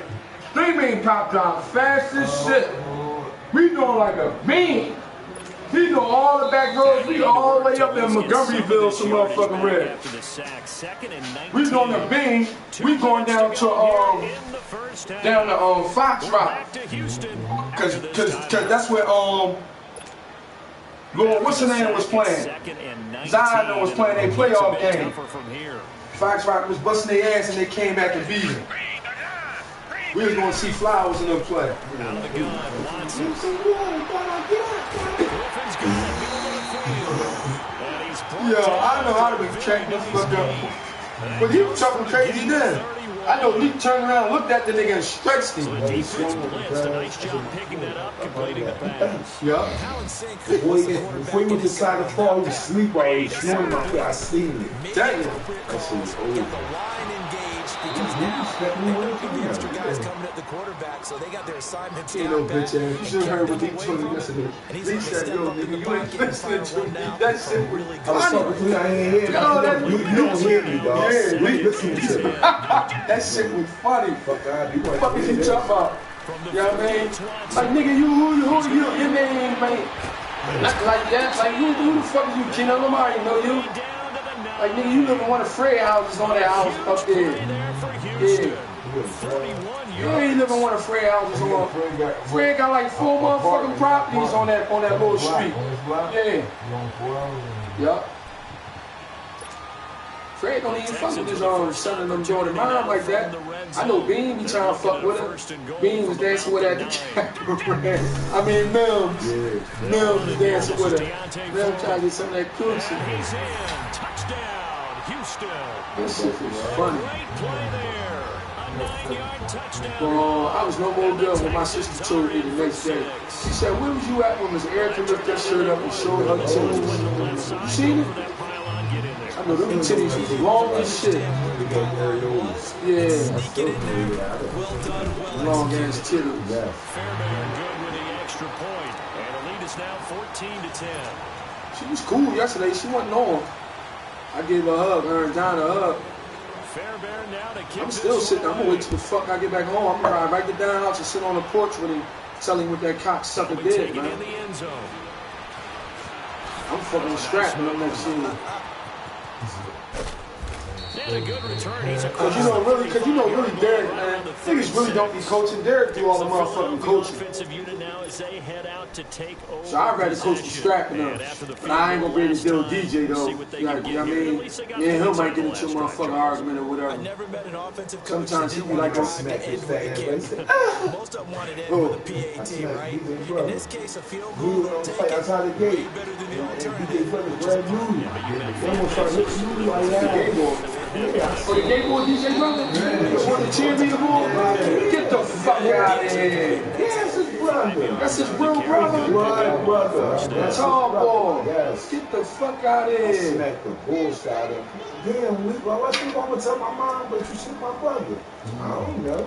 String Bean Pop drive fast as shit. We doing like a bean. We know all the back roads. We all the way up in Montgomeryville, some motherfucking red. We doing a bean. We going down to Fox Rock. Cause that's where Lord, what's the name was playing? Zion was playing a playoff game. Fox Rock was busting their ass and they came back and beat them. We was going to see Flowers in them play. Out of the gun, Watson. Yo, I know how to be checked this fuck up. But he was talking crazy then. I know Lee turned around and looked at the nigga and stretched him. So the defense blitzed. A nice job picking that up, completing the pass. Yeah. Before he went to side the fall, he was asleep while he was snoring out there. I seen it. Damn. Get the line engaged because now the extra guys coming at the quarterback, so they got their assignments You down know, pat. bitch ass. You should have heard what he told me yesterday. Lee said, yo, nigga, you ain't listening to me. That shit was I was talking to you, I ain't hear you. You don't hear me, dog. Yeah, You listening to me. that shit was funny. Fuck out, you What the fuck is you talking about? You know what I mean? Like, nigga, who you, your name, man? Like that, like, who the fuck is you, Gino? Nobody know you. Like, nigga, you live in one of Fred houses on that house up there. Yeah. Yeah, you live in one of Fred houses on. Fred got like 4 motherfucking properties on that little street. Yeah. Yup. Fred don't even fuck with his son and them Jordan mom like that. I know Bean be trying to fuck with her. Bean was dancing with her at the camera. I mean, Mills. Mills was dancing with her. Mills trying to get some of that coochie. He's in. Touchdown, Houston. This shit was funny. Great play there. A 9-yard touchdown. I was no more good when my sister told me the next day. She said, where was you at when Miss Erica lifted that shirt up and showed her titties? You seen it? I know them titties was long as shit. Yeah. Long ass titties. Fairbairn good with the extra point. And the lead is now 14-10. She was cool yesterday. She wasn't on. I gave her a hug, her and John a hug. Fairbairn now to kick. I'm still sitting. I'm gonna wait till the fuck I get back home. I'm gonna ride right to down house and sit on the porch with him, tell him what that cocksucker did, man. In the end zone. I'm fucking strapped when I'm next seeing him. And a good return. He's Cause you know really, Derek, man, niggas really don't be coaching. Derek do all the motherfucking coaching. Offensive unit now as they head out to take over. So I'd rather coach the strapping up. But I ain't gonna be able to deal with DJ though. You know what I mean? Me and him might get into a motherfucking argument or whatever. Sometimes he be like, most of them wanted in with a PAT, right? In this case, a field goal, they'll take it. Outside the gate. Better than the alternative. Oh, the gay boy DJ brother? The cheerleader boy? Get the fuck out of here. Yes, his brother. That's his real brother? Brother. That's all boy. Yes. Get the fuck out of here. Smack the bullshit out of him. Damn, why should I tell my mom, but you shoot my brother? I don't know.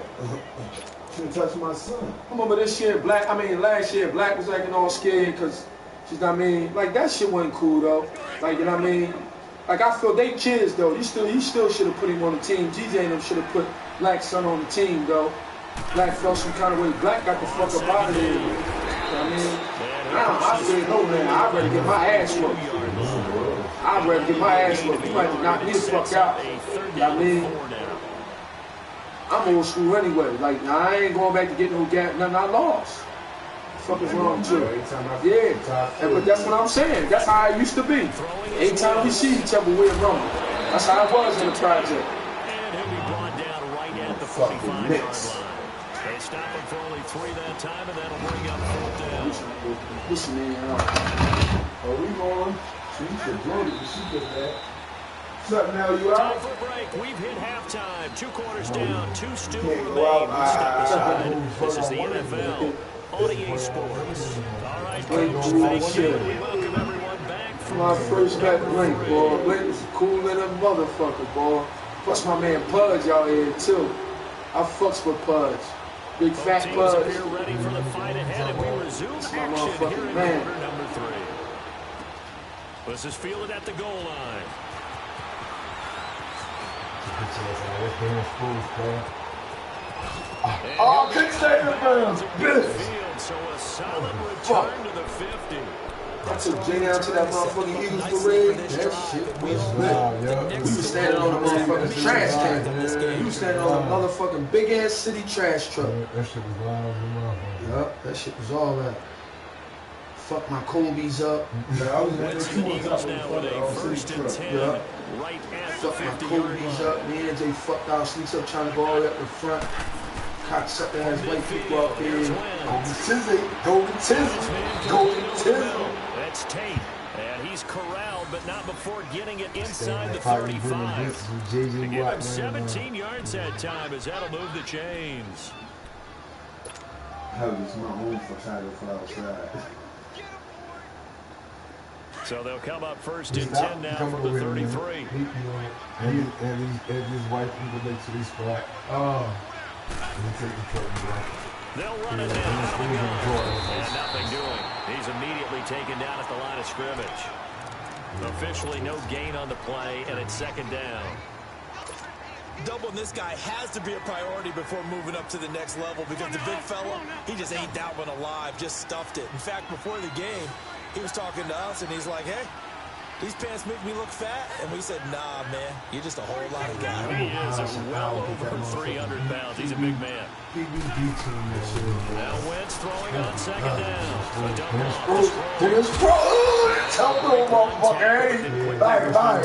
Shouldn't touch my son. I remember this year, last year, Black was acting all scared because, you know what I mean? Like, that shit wasn't cool, though. Like, you know what I mean? Like, I feel they kids, though. You still should have put him on the team. GJ and them should have put Black's son on the team, though. Black felt some kind of way. Black got the fuck up out of there. You know what I mean? Now, I said, no, man, I'd rather get my ass whooped. I'd rather get my ass whooped. You might have to knock me the fuck out. You know what I mean? I'm old school anyway. Like, I ain't going back to get no gap, nothing I lost. What the fuck is wrong with you? Yeah, but that's what I'm saying. That's how it used to be. Anytime we see each other, we're wrong. That's how it was in the project. And he'll be brought down right at the 45-yard line. They stop him for only 3 that time, and that'll bring up 4th down. Listen, man. Are we going? She should do it. She did that. What's up now? You Time out? for a break. We've hit halftime. 2 quarters down. 2 still Can't remain. go out. Step aside. This is the NFL on EA Sports. All right, Coach. Thank you. We welcome everyone back from My first met Blake, boy. Blake was cool little motherfucker, boy. Plus my man Pudge out here, too. I fucks with Pudge. Big fat teams Pudge. are here ready for the fight ahead, and we resume my action here motherfucking in man. quarter number 3. This is fielded at the goal line. Oh, good stadium, man. Bitch. So a solid return to the 50. I took Jay down to that motherfucking Eagles parade. That shit was lit. We was standing on the motherfucking trash can. We was standing on a motherfucking big ass city trash truck. That shit was loud. Yup, that shit was all that. Fuck my Kobe's up. Wentz and the Eagles now with a 1st and 10 Yup. right at the Fuck my 50-yard Kobe's line. up. Me and Jay fucked out, sneaks up trying to go all the way up in front. Cocksucker ass white people out there. Golden Tizzy. Golden Tizzy. Golden Tizzy. That It's Tate. And he's corralled, but not before getting it inside the 35. To give him 17 yards that time, as that'll move the chains. Hell, it's my home for title for outside. So they'll come up first and 10 now from the 33. And these white people next to this spot. Oh. They'll run it down. And nothing doing. He's immediately taken down at the line of scrimmage. Officially no gain on the play, and it's second down. Doubling this guy has to be a priority before moving up to the next level because the big fella, he just ate that one alive, just stuffed it. In fact, before the game, he was talking to us, and he's like, hey, these pants make me look fat. And we said, nah, man, you're just a whole lot of guy. He is well over 300 pounds. He's a big man. Now Wentz throwing on second down. A double off.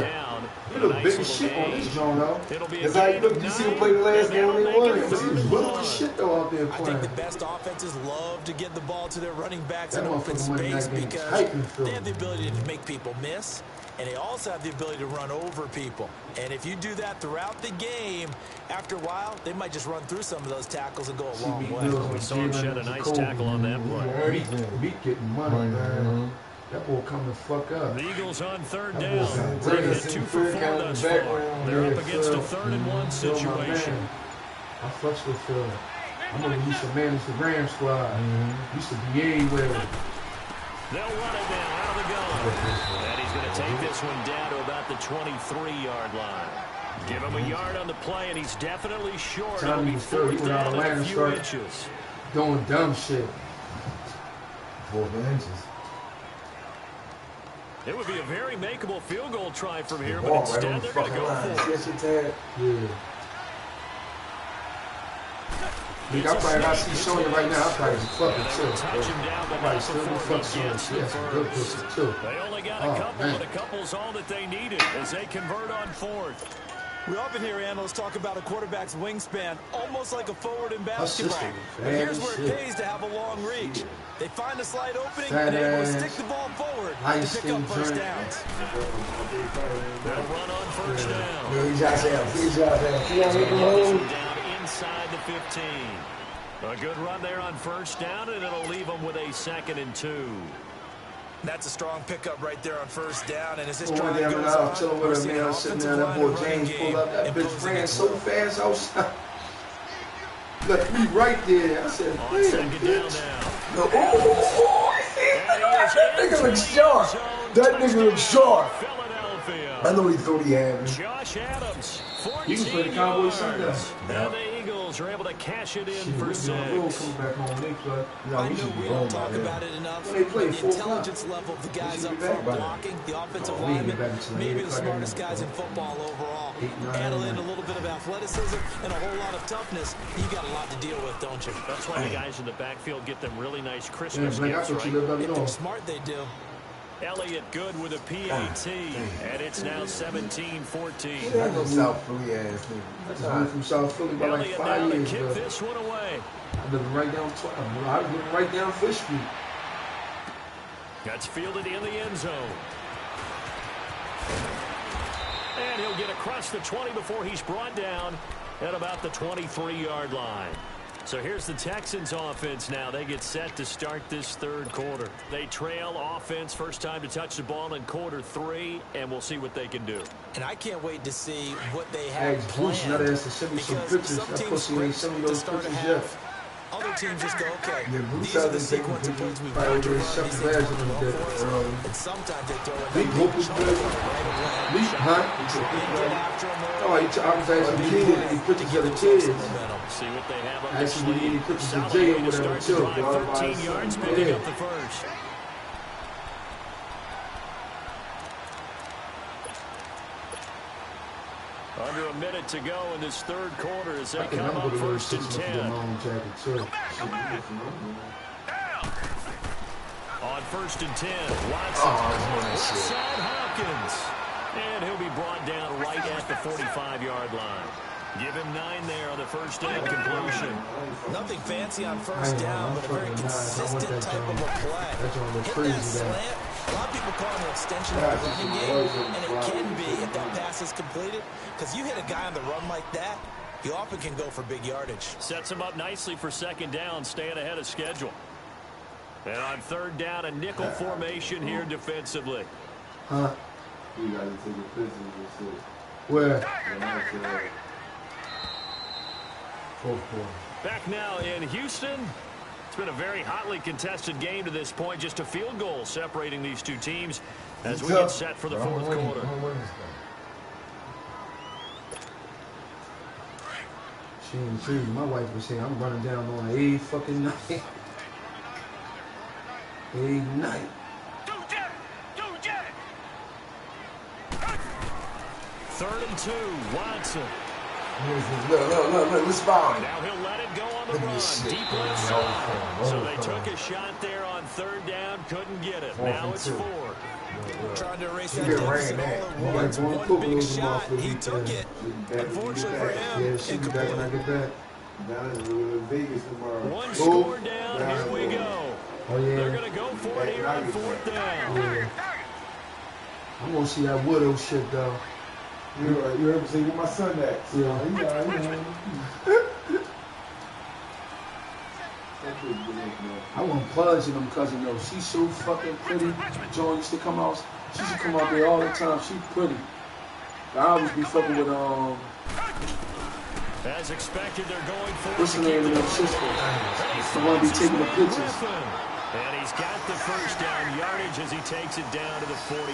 He look big as shit on this joint, though. That's how you look. You see him play the last game when they won it. He was little as shit, though, out there playing. I think the best offenses love to get the ball to their running backs in open space because they have the ability to make people miss, and they also have the ability to run over people. And if you do that throughout the game, after a while, they might just run through some of those tackles and go a long way. We saw him shed a nice tackle on that play. Meat getting money, man. That boy come the fuck up. The Eagles on third down. Bringing it 2 for 4 thus far. They're up against a 3rd and 1 situation. I fucks with Phil. I'm going to use to manage the Ram squad. Used to be everywhere. They'll run it now out of the gun. And he's going to take this one down to about the 23-yard line. Give him a yard on the play, and he's definitely short. It'll be 4th down and a few inches. Doing dumb shit. 4 inches. It would be a very makeable field goal try from here, but instead they're going to go for it. I probably not see Sonya right now. I probably fucking too. I probably still be fucking Sonya. She has some good pussy too. They only got a couple, but a couple's all that they needed as they convert on 4th. We often hear analysts talk about a quarterback's wingspan, almost like a forward in basketball. But here's where it pays to have a long reach. They find a slight opening and they're able to stick the ball forward to pick up first downs. They'll run on first down. Down inside the 15. A good run there on first down, and it'll leave them with a 2nd and 2. That's a strong pickup right there on first down, and as this drive goes on, we're seeing an offensive line running game. That bitch ran so fast outside. Look, me right there. I said, damn, bitch. No, that nigga looks sharp. That nigga looks sharp. I know he thought he had me. Josh Adams, you can play the Cowboys Sunday. Now the Eagles are able to cash it in for 6. I know we don't talk about it enough. The intelligence level of the guys up front blocking, the offensive linemen, maybe the smartest guys in football overall. Add in a little bit of athleticism and a whole lot of toughness. You got a lot to deal with, don't you? That's why the guys in the backfield get them really nice Christmas gifts, right? If they're smart, they do. Elliott good with a PAT, and it's now 17-14. I know South Philly ass nigga. I was from South Philly by like 5 years, kick this one away. I live right down 12. I live right down Fish Street. That's fielded in the end zone. And he'll get across the 20 before he's brought down at about the 23-yard line. So here's the Texans offense now. They get set to start this 3rd quarter. They trail offense, first time to touch the ball in quarter 3, and we'll see what they can do. And I can't wait to see what they have planned. Because some teams send me those pictures yet. Other teams just go, okay, these are the sequence of plays we've got to run. And sometimes they throw it. Oh, I was actually getting pictures of the kids. See what they have up their sleeve. Saleh to start the drive, 13 yards, picking up the first. Under a minute to go in this 3rd quarter as they come up 1st and 10. On 1st and 10, Watson. Outside Hopkins. And he'll be brought down right at the 45-yard line. Give him 9 there on the first down completion. Nothing fancy on first down, but a very consistent type of a play. Hit that slant, A lot of people call it an extension of the running game, and it can be if that pass is completed, because you hit a guy on the run like that, he often can go for big yardage. Sets him up nicely for second down, staying ahead of schedule. And on third down, a nickel formation here defensively. Huh? You got to take a picture of this. Where? Back now in Houston. It's been a very hotly contested game to this point. Just a field goal separating these two teams as we get set for the fourth quarter. My wife was saying I'm running down on a fucking night. A night. Third and 2, Watson. Look, respond. Now he'll let it go on the run. Deep left side. So they took a shot there on third down, couldn't get it. Now it's 4. Trying to erase that deficit all at once. One big shot, he took it. Unfortunately for him, incomplete. One score down, here we go. They're going to go for it here on fourth down. I'm going to see that Widow shit, though. You ever see where my son at? I want Pudge and them cousin though. She's so fucking pretty. Joan used to come out. She used to come out there all the time. She's pretty. I always be fucking with As expected, they're going for what's the name of them sisters? I want to be taking the pictures. And he's got the first down yardage as he takes it down to the 49.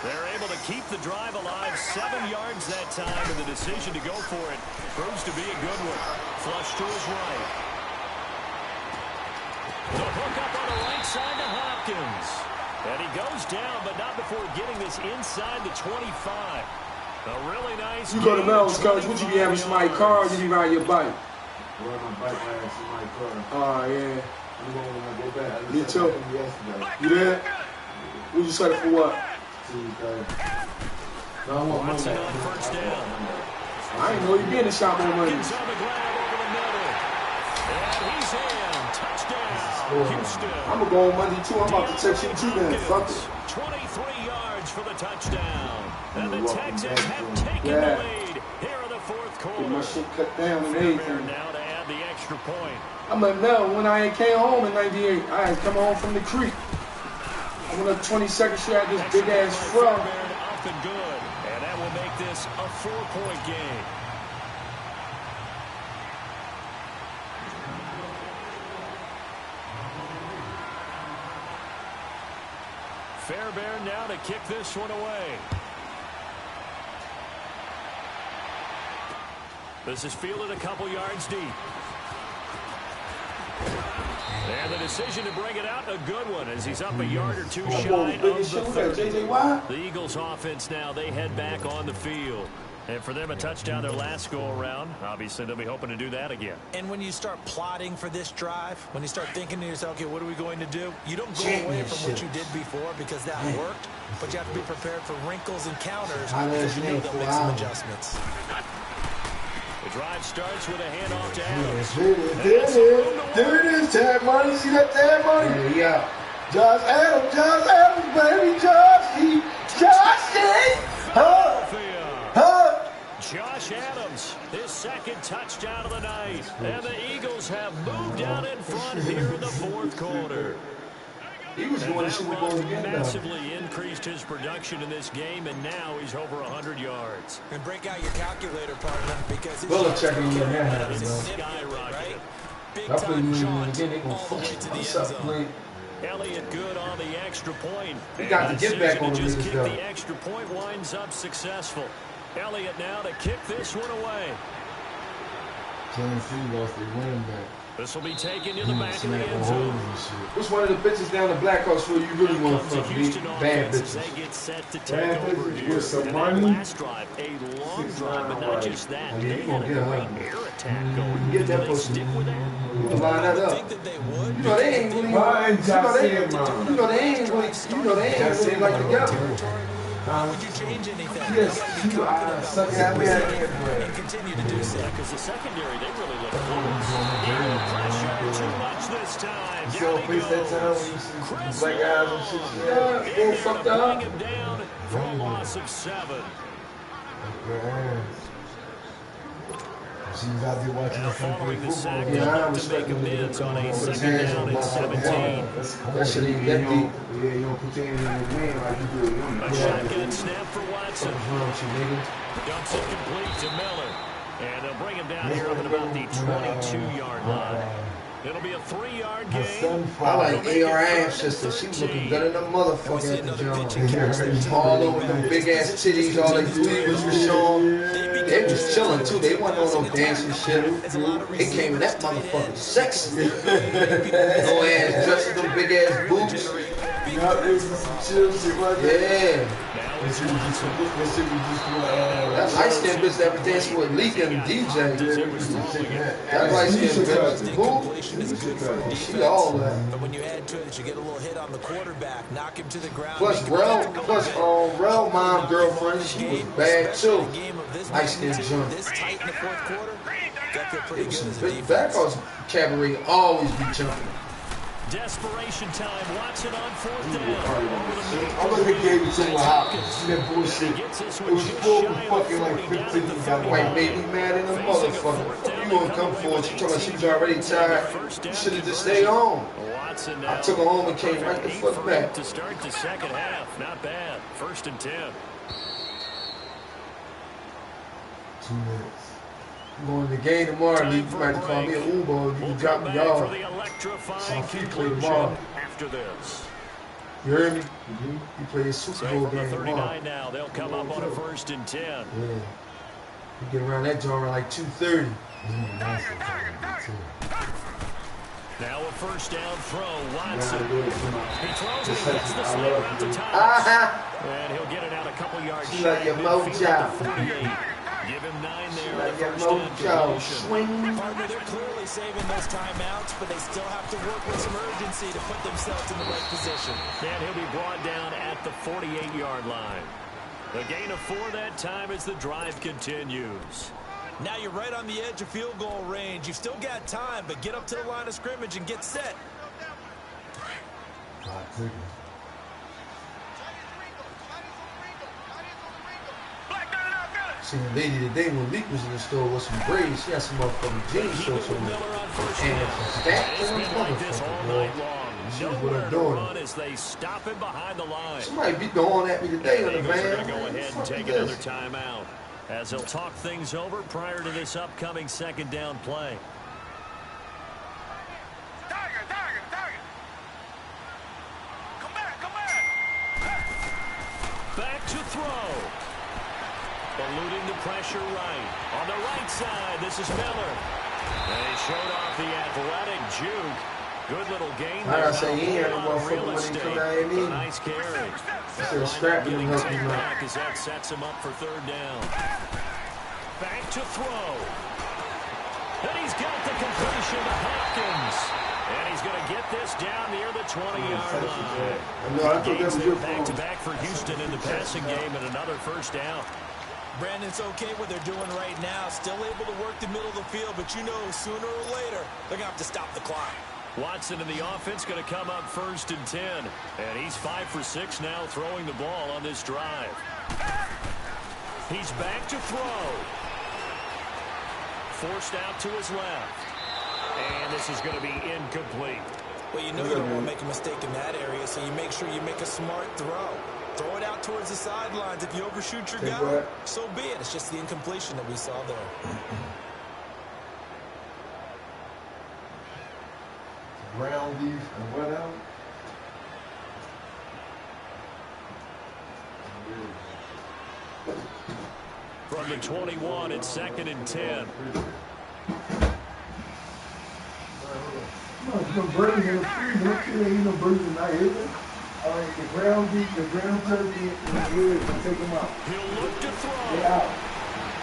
They're able to keep the drive alive, 7 yards that time, and the decision to go for it proves to be a good one. Flush to his right. The hook up on the right side to Hopkins. And he goes down, but not before getting this inside the 25. A really nice You go to Mel's, Coach. Would you be having somebody's car or did you ride your bike? Ride my bike, I had somebody's car. Oh, yeah. I'm going to go back. Me too. You there? Would you set it for what? No, I want Watson on first down. I didn't know you'd be in the shop on Monday. He's on the grab over the middle. And he's in. Touchdown, Houston. I'm going to go on Monday, too. I'm about to text you, too, then. Fuck it. 23 yards for the touchdown. And the Texans have taken the lead here in the fourth quarter. Get my shit cut down and everything. Now to add the extra point. I'm like, no, when I came home in 98, I had come home from the creek. I went up 22nd Street at this big-ass fro. Up and good. And that will make this a 4-point game. Fairbairn now to kick this one away. This is fielded a couple yards deep. And the decision to bring it out, a good one, as he's up a yard or two shy of the 30. The Eagles offense now, they head back on the field. And for them, a touchdown their last go-around. Obviously, they'll be hoping to do that again. And when you start plotting for this drive, when you start thinking to yourself, okay, what are we going to do? You don't go away from what you did before because that worked, but you have to be prepared for wrinkles and counters because you know they'll make some adjustments. The drive starts with a handoff to Adams. There it is, Tad Money. See that Tad Money? Yeah. Josh Adams, baby. Josh Adams, his second touchdown of the night. And the Eagles have moved out in front here in the fourth quarter. He was going to Super Bowl again, massively increased his production in this game, and now he's over 100 yards. And break out your calculator, partner, because Belichick ain't getting that happen, skyrocketed. Big time jaunts all the way to the end zone. Elliott good on the extra point. He got to get back on the just niggas, kick though. The extra point winds up successful. Elliott now to kick this one away. Tennessee lost their running back. This will be taken in the back of the end zone. Which one of the bitches down the Blackhawks where you really want to fuck me? Bad bitches. They get set to take Bad over bitches here. with some And money. that last drive, a long drive, but not just that. Yeah, They you had gonna a get her. great air attack going. Get that Do they pussy. stick with that? You can line that I up. think that they would. You know they ain't really. You know they ain't really like together. Would you change anything? Yes, you suck at me and continue to do so. Because the secondary, they really look close. Pressure too much this time. You see how face that time when you see black guys and shit? Yeah, They're fucked gonna up. bring him down for a loss of 7. She was out there watching the Following the football. sack, Yeah, they'll I look to make amends on a second down and 17. That shit ain't that deep. Yeah, you don't put your hands in the game like you do. A shotgun snap for Watson. Dumps it complete to Miller. And they'll bring him down here up at about the 22-yard line. It'll be a 3-yard gain. I like A.R.I.'s sister. She was looking better than a motherfucker at the job. All over them big-ass titties, all they cleavage was showing. They was chilling, too. They wasn't on no dancing shit. They came in that motherfucker sexy. No ass dresses, them big-ass boots. Yeah. That light-skinned bitch that was dancing with Leak and DJ. That light-skinned bitch. Who? She all that. But when you add to it, you get a little hit on the quarterback, knock him to the ground. Plus, Rel, mom, girlfriend, she was bad too. Light-skinned junk. This tight in the fourth quarter, got feel pretty good as a defense. Backhouse cabaret always be jumping. Desperation time. Watson on 4th down. I look at Gabe and say, wow, see that bullshit. It was full of fucking like 15. That white made me mad in a motherfucker. You gonna come for it? She told me she was already tired. You should have just stayed home. I took her home and came right the fuck back. To start the second half. Not bad. 1st and 10. 2 minutes. I'm going to the game tomorrow, Lee. You might have to call me an Uber or you can drop me off. So I'm free play tomorrow. After this. You heard me? You play this Super Bowl game tomorrow. Now they'll come up on a 1st and 10. Yeah. You get around that joint around like 2:30. Now a 1st down throw. Watson. He throws it. He gets the slinger out to Thomas. And he'll get it out a couple yards. She like your mojo. 48. Give him 9 there. Like your mojo. Swing. Partner, they're clearly saving those timeouts, but they still have to work with some urgency to put themselves in the right position. And he'll be brought down at the 48-yard line. A gain of 4 that time as the drive continues. Now you're right on the edge of field goal range. You've still got time, but get up to the line of scrimmage and get set. See, the lady today when Leak was in the store with some braids, she had some motherfucking jeans shorts on there. And some stacked to this motherfucker, boy. She was with her daughter. As they stop him behind the line. Somebody be going at me today on the van. Go ahead and take another timeout as they'll talk things over prior to this upcoming 2nd down play. Back to throw. Eluding the pressure right. On the right side, this is Miller. And he showed off the athletic juke. Good little game there. I say, he ain't no motherfucker when he come down here. Nice carry. I said, scrap him and help him out. As that sets him up for 3rd down. Back to throw. And he's got the completion to Hopkins. And he's going to get this down near the 20-yard line. No, I thought that was your back-to-back for Houston in the passing game and another 1st down. Brandon, it's okay what they're doing right now. Still able to work the middle of the field, but you know sooner or later they're going to have to stop the clock. Watson in the offense going to come up 1st and 10. And he's 5 for 6 now throwing the ball on this drive. He's back to throw. Forced out to his left. And this is going to be incomplete. Well, you know you don't want to make a mistake in that area, so you make sure you make a smart throw. Throw it out towards the sidelines. If you overshoot your guy, so be it. It's just the incompletion that we saw there. Brown leaf and what else? From the 21, it's 2nd and 10. No birds in the street. Don't you ain't no birds in my area? The ground beef, the ground turkey, and the birds, take them out. He'll look to throw. Get out.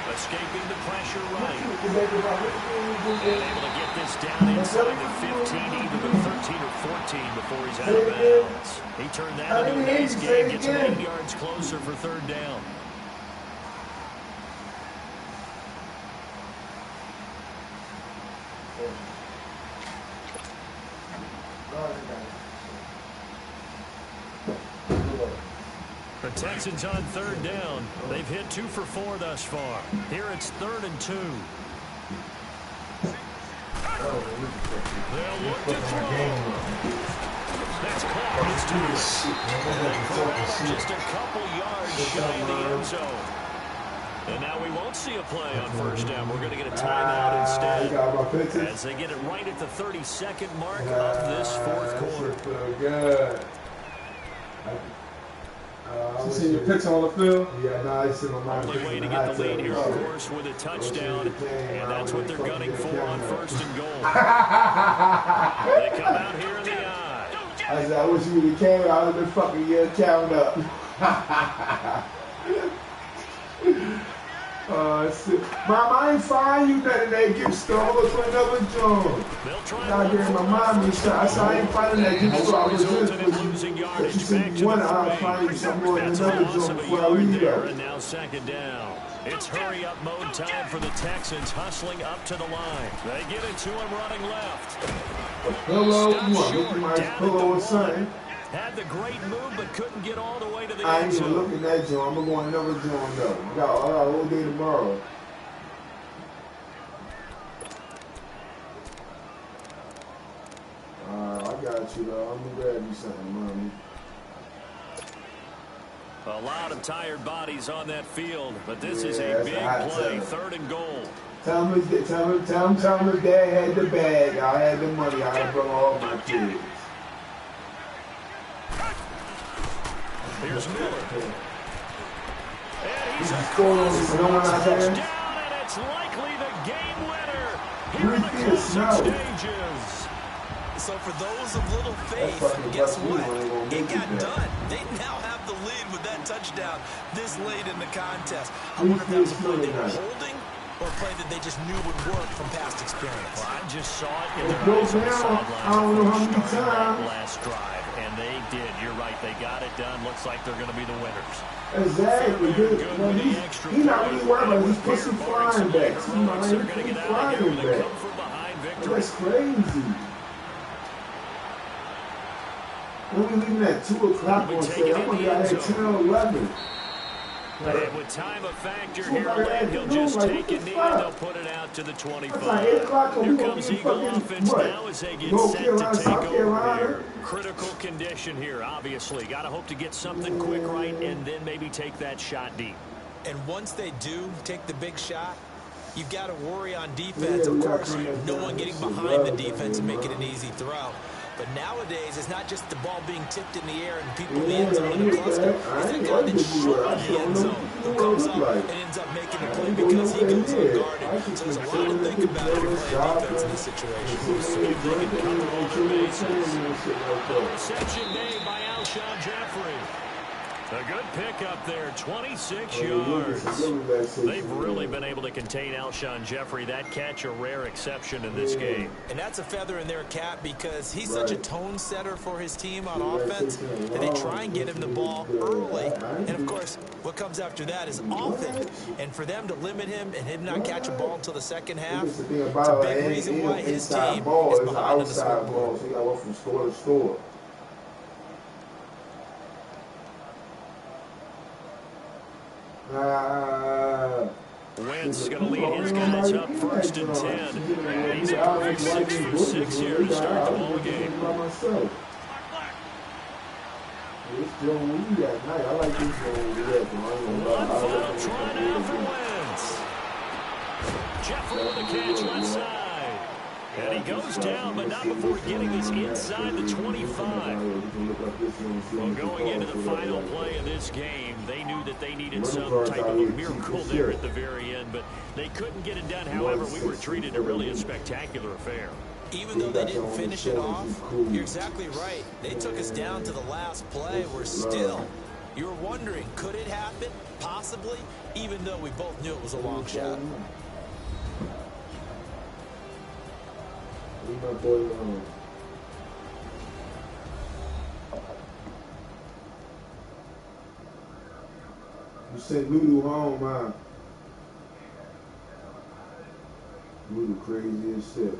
Escaping the pressure right. And able to get this down inside the 15, either the 13 or 14 before he's out of bounds. He turned that into a nice game, gets him 8 yards closer for third down. The Texans on third down. They've hit 2 for 4 thus far. Here it's 3rd and 2. They'll look to throw. That's caught. It's 2. Just a couple yards shy of the end zone. And now we won't see a play on first down. We're going to get a timeout instead. As they get it right at the 32nd mark of this fourth quarter. Good. You see your picture on the field? Yeah, no, I see my mind. Only way to get the lead here, of course, with a touchdown, and that's what they're gunning for on first and goal. They come out here in the eye. I said, I wish you would have came out of the fucking year count up. Mom, I ain't find you nothing. They gift store. I'm going to another joint. Out here in my mom, I said, I ain't finding that gift store. I was just but you said one, I'll find you some more in another joint before I leave there. And now second down. It's hurry-up mode time for the Texans, hustling up to the line. They get it to him running left. Hello, you want to look at my pillow or something? Had the great move, but couldn't get all the way to the I end ain't zone. even looking at that joint. I'm going to go another joint, though. I got all day tomorrow. I got you, though. I'm going to grab you something, mommy. A lot of tired bodies on that field, but this is a big play, 3rd and goal. Tell him his dad had the bag. I had the money. I had brought all my kids. Here's Miller. And he's across the touchdown, and it's likely the game winner here in the closing stages. So for those of little faith, guess what? It got done. They now have the lead with that touchdown this late in the contest. I wonder if that was a play they were holding or a play that they just knew would work from past experience. Well, I just saw it in their eyes on the sideline. I don't know how many times. Last drive, and they did. You're right. They got it done. Looks like they're going to be the winners. Exactly. Well, he's not really worried about these pussy flying backs. He's not really flying backs. That's crazy. When we leaving at 2 o'clock on Saturday, I'm going to get at 10 or 11. And with time a factor here, he'll just take a knee and they'll put it out to the 25. Here comes Eagle offense now as they get set to take over here. Critical condition here, obviously. Got to hope to get something quick right and then maybe take that shot deep. And once they do take the big shot, you've got to worry on defense. Of course, no one getting behind the defense and making an easy throw. But nowadays, it's not just the ball being tipped in the air and people in the end zone in a cluster. It's that guy that's short in the end zone who comes up and ends up making the play because he goes unguarded. So there's a lot to think about if you're playing defense in this situation. If they can cover all their bases. Reception made by Alshon Jeffrey. A good pickup there, 26 yards. They've really been able to contain Alshon Jeffrey. That catch a rare exception in this game. And that's a feather in their cap because he's such a tone setter for his team on offense. And they try and get him the ball early. And, of course, what comes after that is often. And for them to limit him and him not catch a ball until the second half, it's a big reason why his team is behind in the scoreboard. So you got to walk from store to store. Wentz is going to lead his guys up 1st and 10. And he's a perfect 6 for 6 here to start the ball game. One final try now for Wentz. Jeffrey with the catch left side. And he goes down, but not before getting this inside the 25. Well, going into the final play of this game, they knew that they needed some type of a miracle there at the very end, but they couldn't get it done. However, we were treated to really a spectacular affair. Even though they didn't finish it off, you're exactly right. They took us down to the last play. We're still, You were wondering, could it happen? Possibly, even though we both knew it was a long shot. Leave my boy alone. You sent Lulu home, man. Lulu crazy as shit.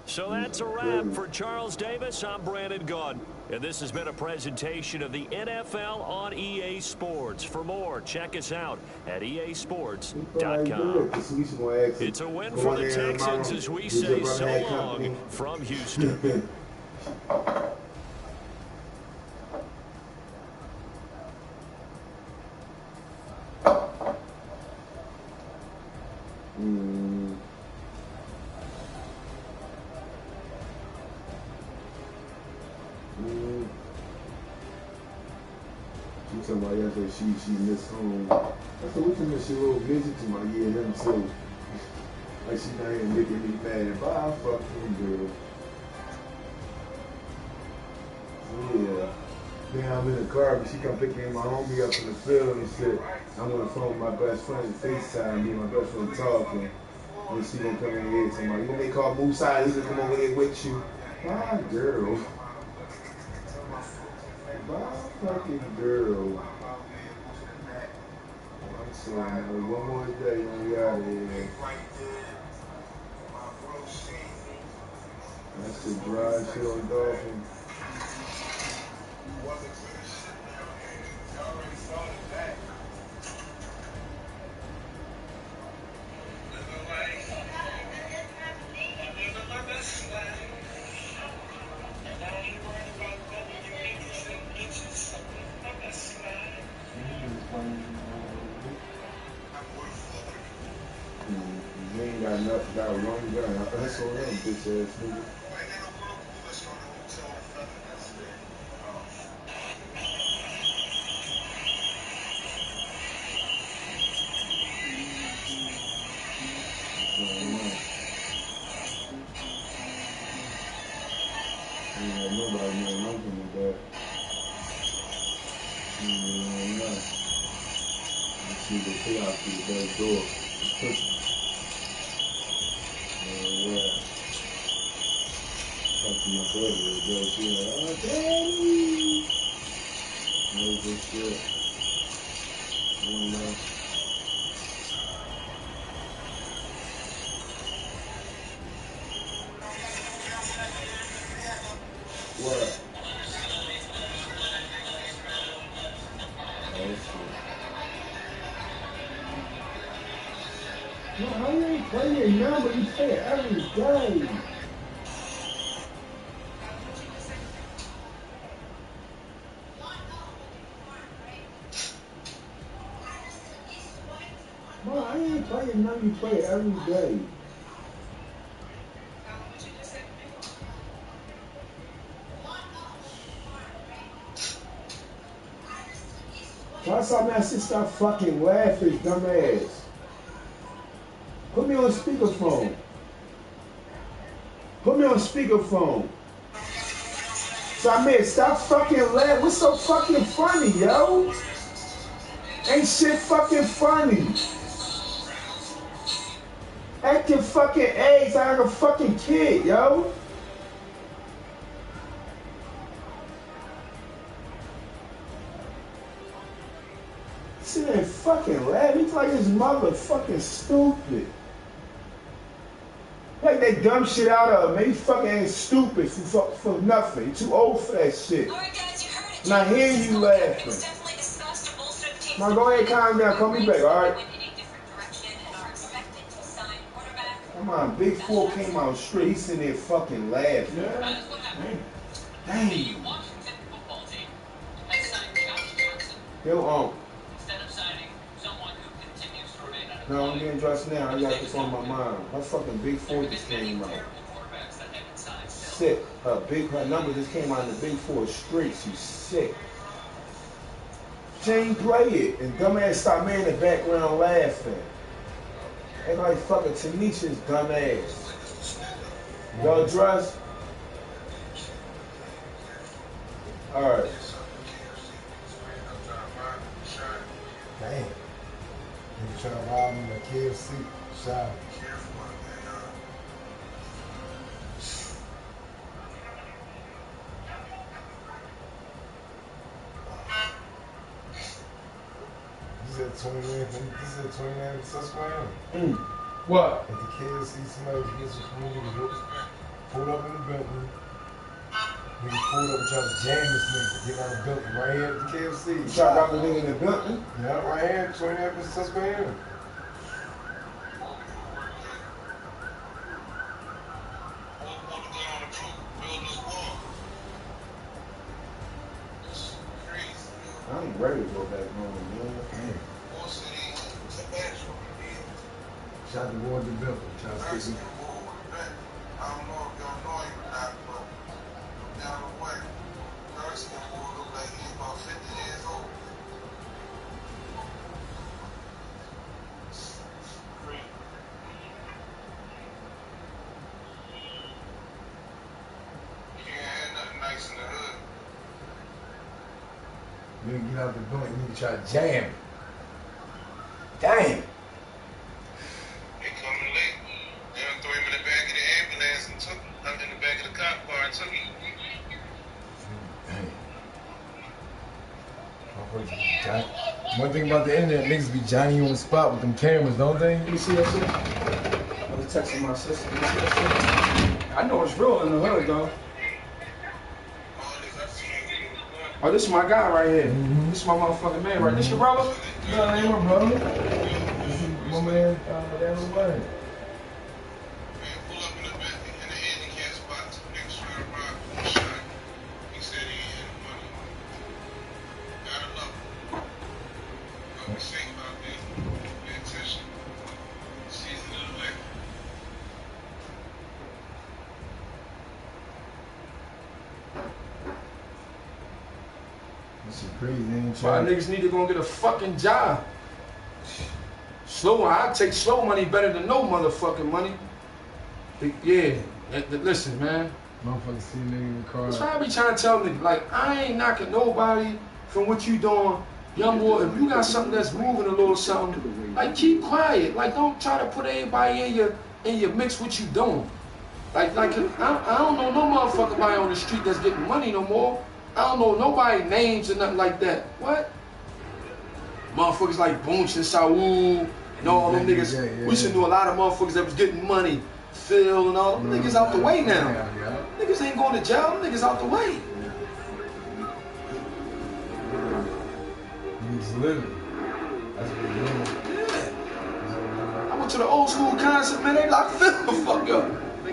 So that's a wrap for Charles Davis. I'm Brandon Gaudin. And this has been a presentation of the NFL on EA Sports. For more, check us out at easports.com. It's a win for the Texans as we say so long from Houston. She missed home. I said, what you miss your little midget to my year, him too. Like she down here making me mad. Bye, fucking girl. Yeah. Then I'm in the car, but she come pick me and my homie up in the field and shit. I'm on the phone with my best friend and FaceTime. Me and my best friend talking. And she gonna come in here and tell me, you know they call Musa, he gonna come over here with you. Bye, girl. Bye, fucking girl. So, one more day and we out of here. That's the dry shit on Dolphin. You ain't got enough, got one gun. That's on him, bitch ass nigga. Nobody know nothing with that. Let's see the chaos through the back door. Yeah. Talk to my brother, bro. She like, oh, daddy. No good shit. I don't know. What? Oh, shit. No, how you ain't playing now, but you play it every day. Well, I ain't playing now, you play it every day. Why something I should stop fucking laughing, dumbass? Put me on speakerphone. Put me on speakerphone. So I mean, stop fucking laughing. What's so fucking funny, yo? Ain't shit fucking funny. Acting fucking eggs out of a fucking kid, yo. Sit there and fucking laugh. He's like his mother fucking stupid. Like that dumb shit out of him. Man, he fucking ain't stupid for nothing. He's too old for that shit. Alright guys, you heard it. Not hearing you laughing. Now go ahead, calm down. Call me back, alright? Come on, Big 4 came out straight. He's sitting there fucking laughing. Yeah. Dang. Yo, no, I'm getting dressed now. I got this on my mind. Her fucking Big 4 just came out. Sick. Her number just came out in the Big 4 straight. She's sick. She ain't play it. And dumbass stop me in the background laughing. Ain't like fucking Tanisha's dumbass. Y'all dressed? All right. Damn. You trying to rob me like KFC? Shot. You said 29 for Susquehanna. What? At the KFC, somebody gets some food, pulled up in the Bentley. Nigga pulled up and tried to jam this nigga, get out of the Bentley right here at the KFC. You try to rob the nigga in the Bentley? Yeah, right here, 29 for Susquehanna. I'm ready to go back home, man. Shot the war to Bentley, trying to stick me. I don't know if y'all know him or not, but down the way, Thursday boy look like he's about 50 years old. Can't have nothing nice in the hood. You didn't get out the Bentley, you try to jam it. Damn. They coming late. They done threw him in the back of the ambulance and took him. In the back of the cop car and took him. Damn. One thing about the internet, niggas be Johnny on the spot with them cameras, don't they? Let me see that shit. I was texting my sister. Let me see that shit. I know it's real in the hood, though. Oh, this is my guy right here. This is my motherfucking man, right? This your brother? No, that ain't my brother. This is my man, down the way. Pull up in the handicap spot. Niggas trying to rob him. Shot. He said he ain't had money. Gotta love him. Gotta be safe out there. Pay attention. Season of the liquor. That shit crazy, ain't Why niggas need to go and get a fucking job? Slow, I take slow money better than no motherfucking money. Yeah, listen, man. Motherfucker see a nigga in the car. That's why I be trying to tell niggas, like, I ain't knocking nobody from what you doing. Young boy, if you got something that's moving a little something, like, keep quiet. Like, don't try to put everybody in your mix what you doing. Like I don't know no motherfucker body on the street that's getting money no more. I don't know nobody names or nothing like that. What? Motherfuckers like Boonch and Saul and all them niggas. Yeah. We should know a lot of motherfuckers that was getting money. Phil and all them niggas out the way now. Yeah. Niggas ain't going to jail. Them niggas out the way. Niggas living. That's what they're doing. Yeah. I went to the old school concert, man. They locked Phil the fuck up. A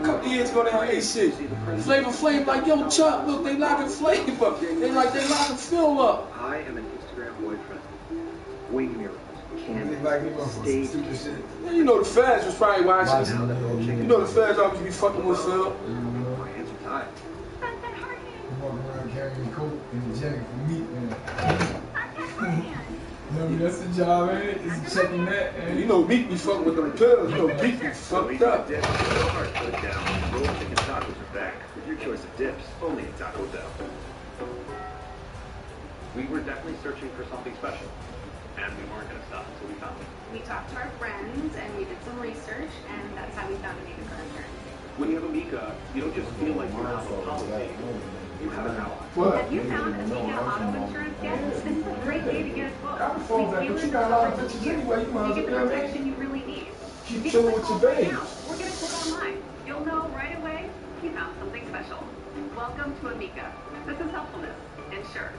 couple years ago, they like, hey, shit. Flavor Flav like, yo, Chuck, look, they locking Flav up. They locking Phil up. I am an Instagram boyfriend. Wing miracles. Candy. Stage. Yeah, you know the feds was probably watching. You know the feds always be fucking with Phil. My hands are tied. You walk around carrying a coat and a jacket for meat, man. You know, that's the job, ain't it? It's checking that, man. You know Meek be fucking with them pills. You know Meek be fucked up. Dip, no hard put down. Roll chicken tacos are back with your choice of dips, only at Taco Bell. We were definitely searching for something special, and we weren't going to stop until we found it. We talked to our friends and we did some research, and that's how we found Amica Car Insurance. When you have Amica, you don't just feel like you have a policy. You have an ally. What? Have you found Amica Auto Insurance yet? This is a great day to get a quote. I can phone that, but you got a lot of bitches anyway. You might as You get the well protection you really need. keep You chilling can with your click babes. now. We're going to click online. You'll know right away you found something special. Welcome to Amica. This is helpfulness insured.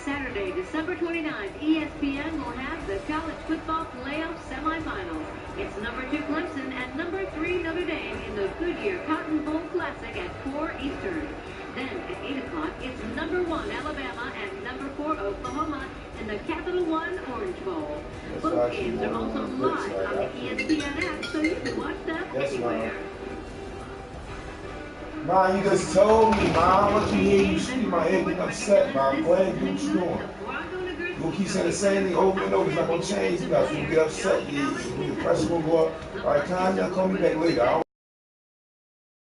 Saturday, December 29th, ESPN will have the college football playoff semifinals. It's number 2 Clemson and number 3 Notre Dame in the Goodyear Cotton Bowl Classic at 4 Eastern. Then at 8 o'clock, it's number 1 Alabama and number 4 Oklahoma in the Capital One Orange Bowl. Both games are also live on the ESPN app, so you can watch them anywhere. Nah, you just told me, man. I want you to hear you scream my head getting upset, man. Go ahead and do what you're doing. You'll keep saying the same thing over and over. It's not going to change. You guys going to get upset. Your pressure going to go up. All right, calm down. Call me back later.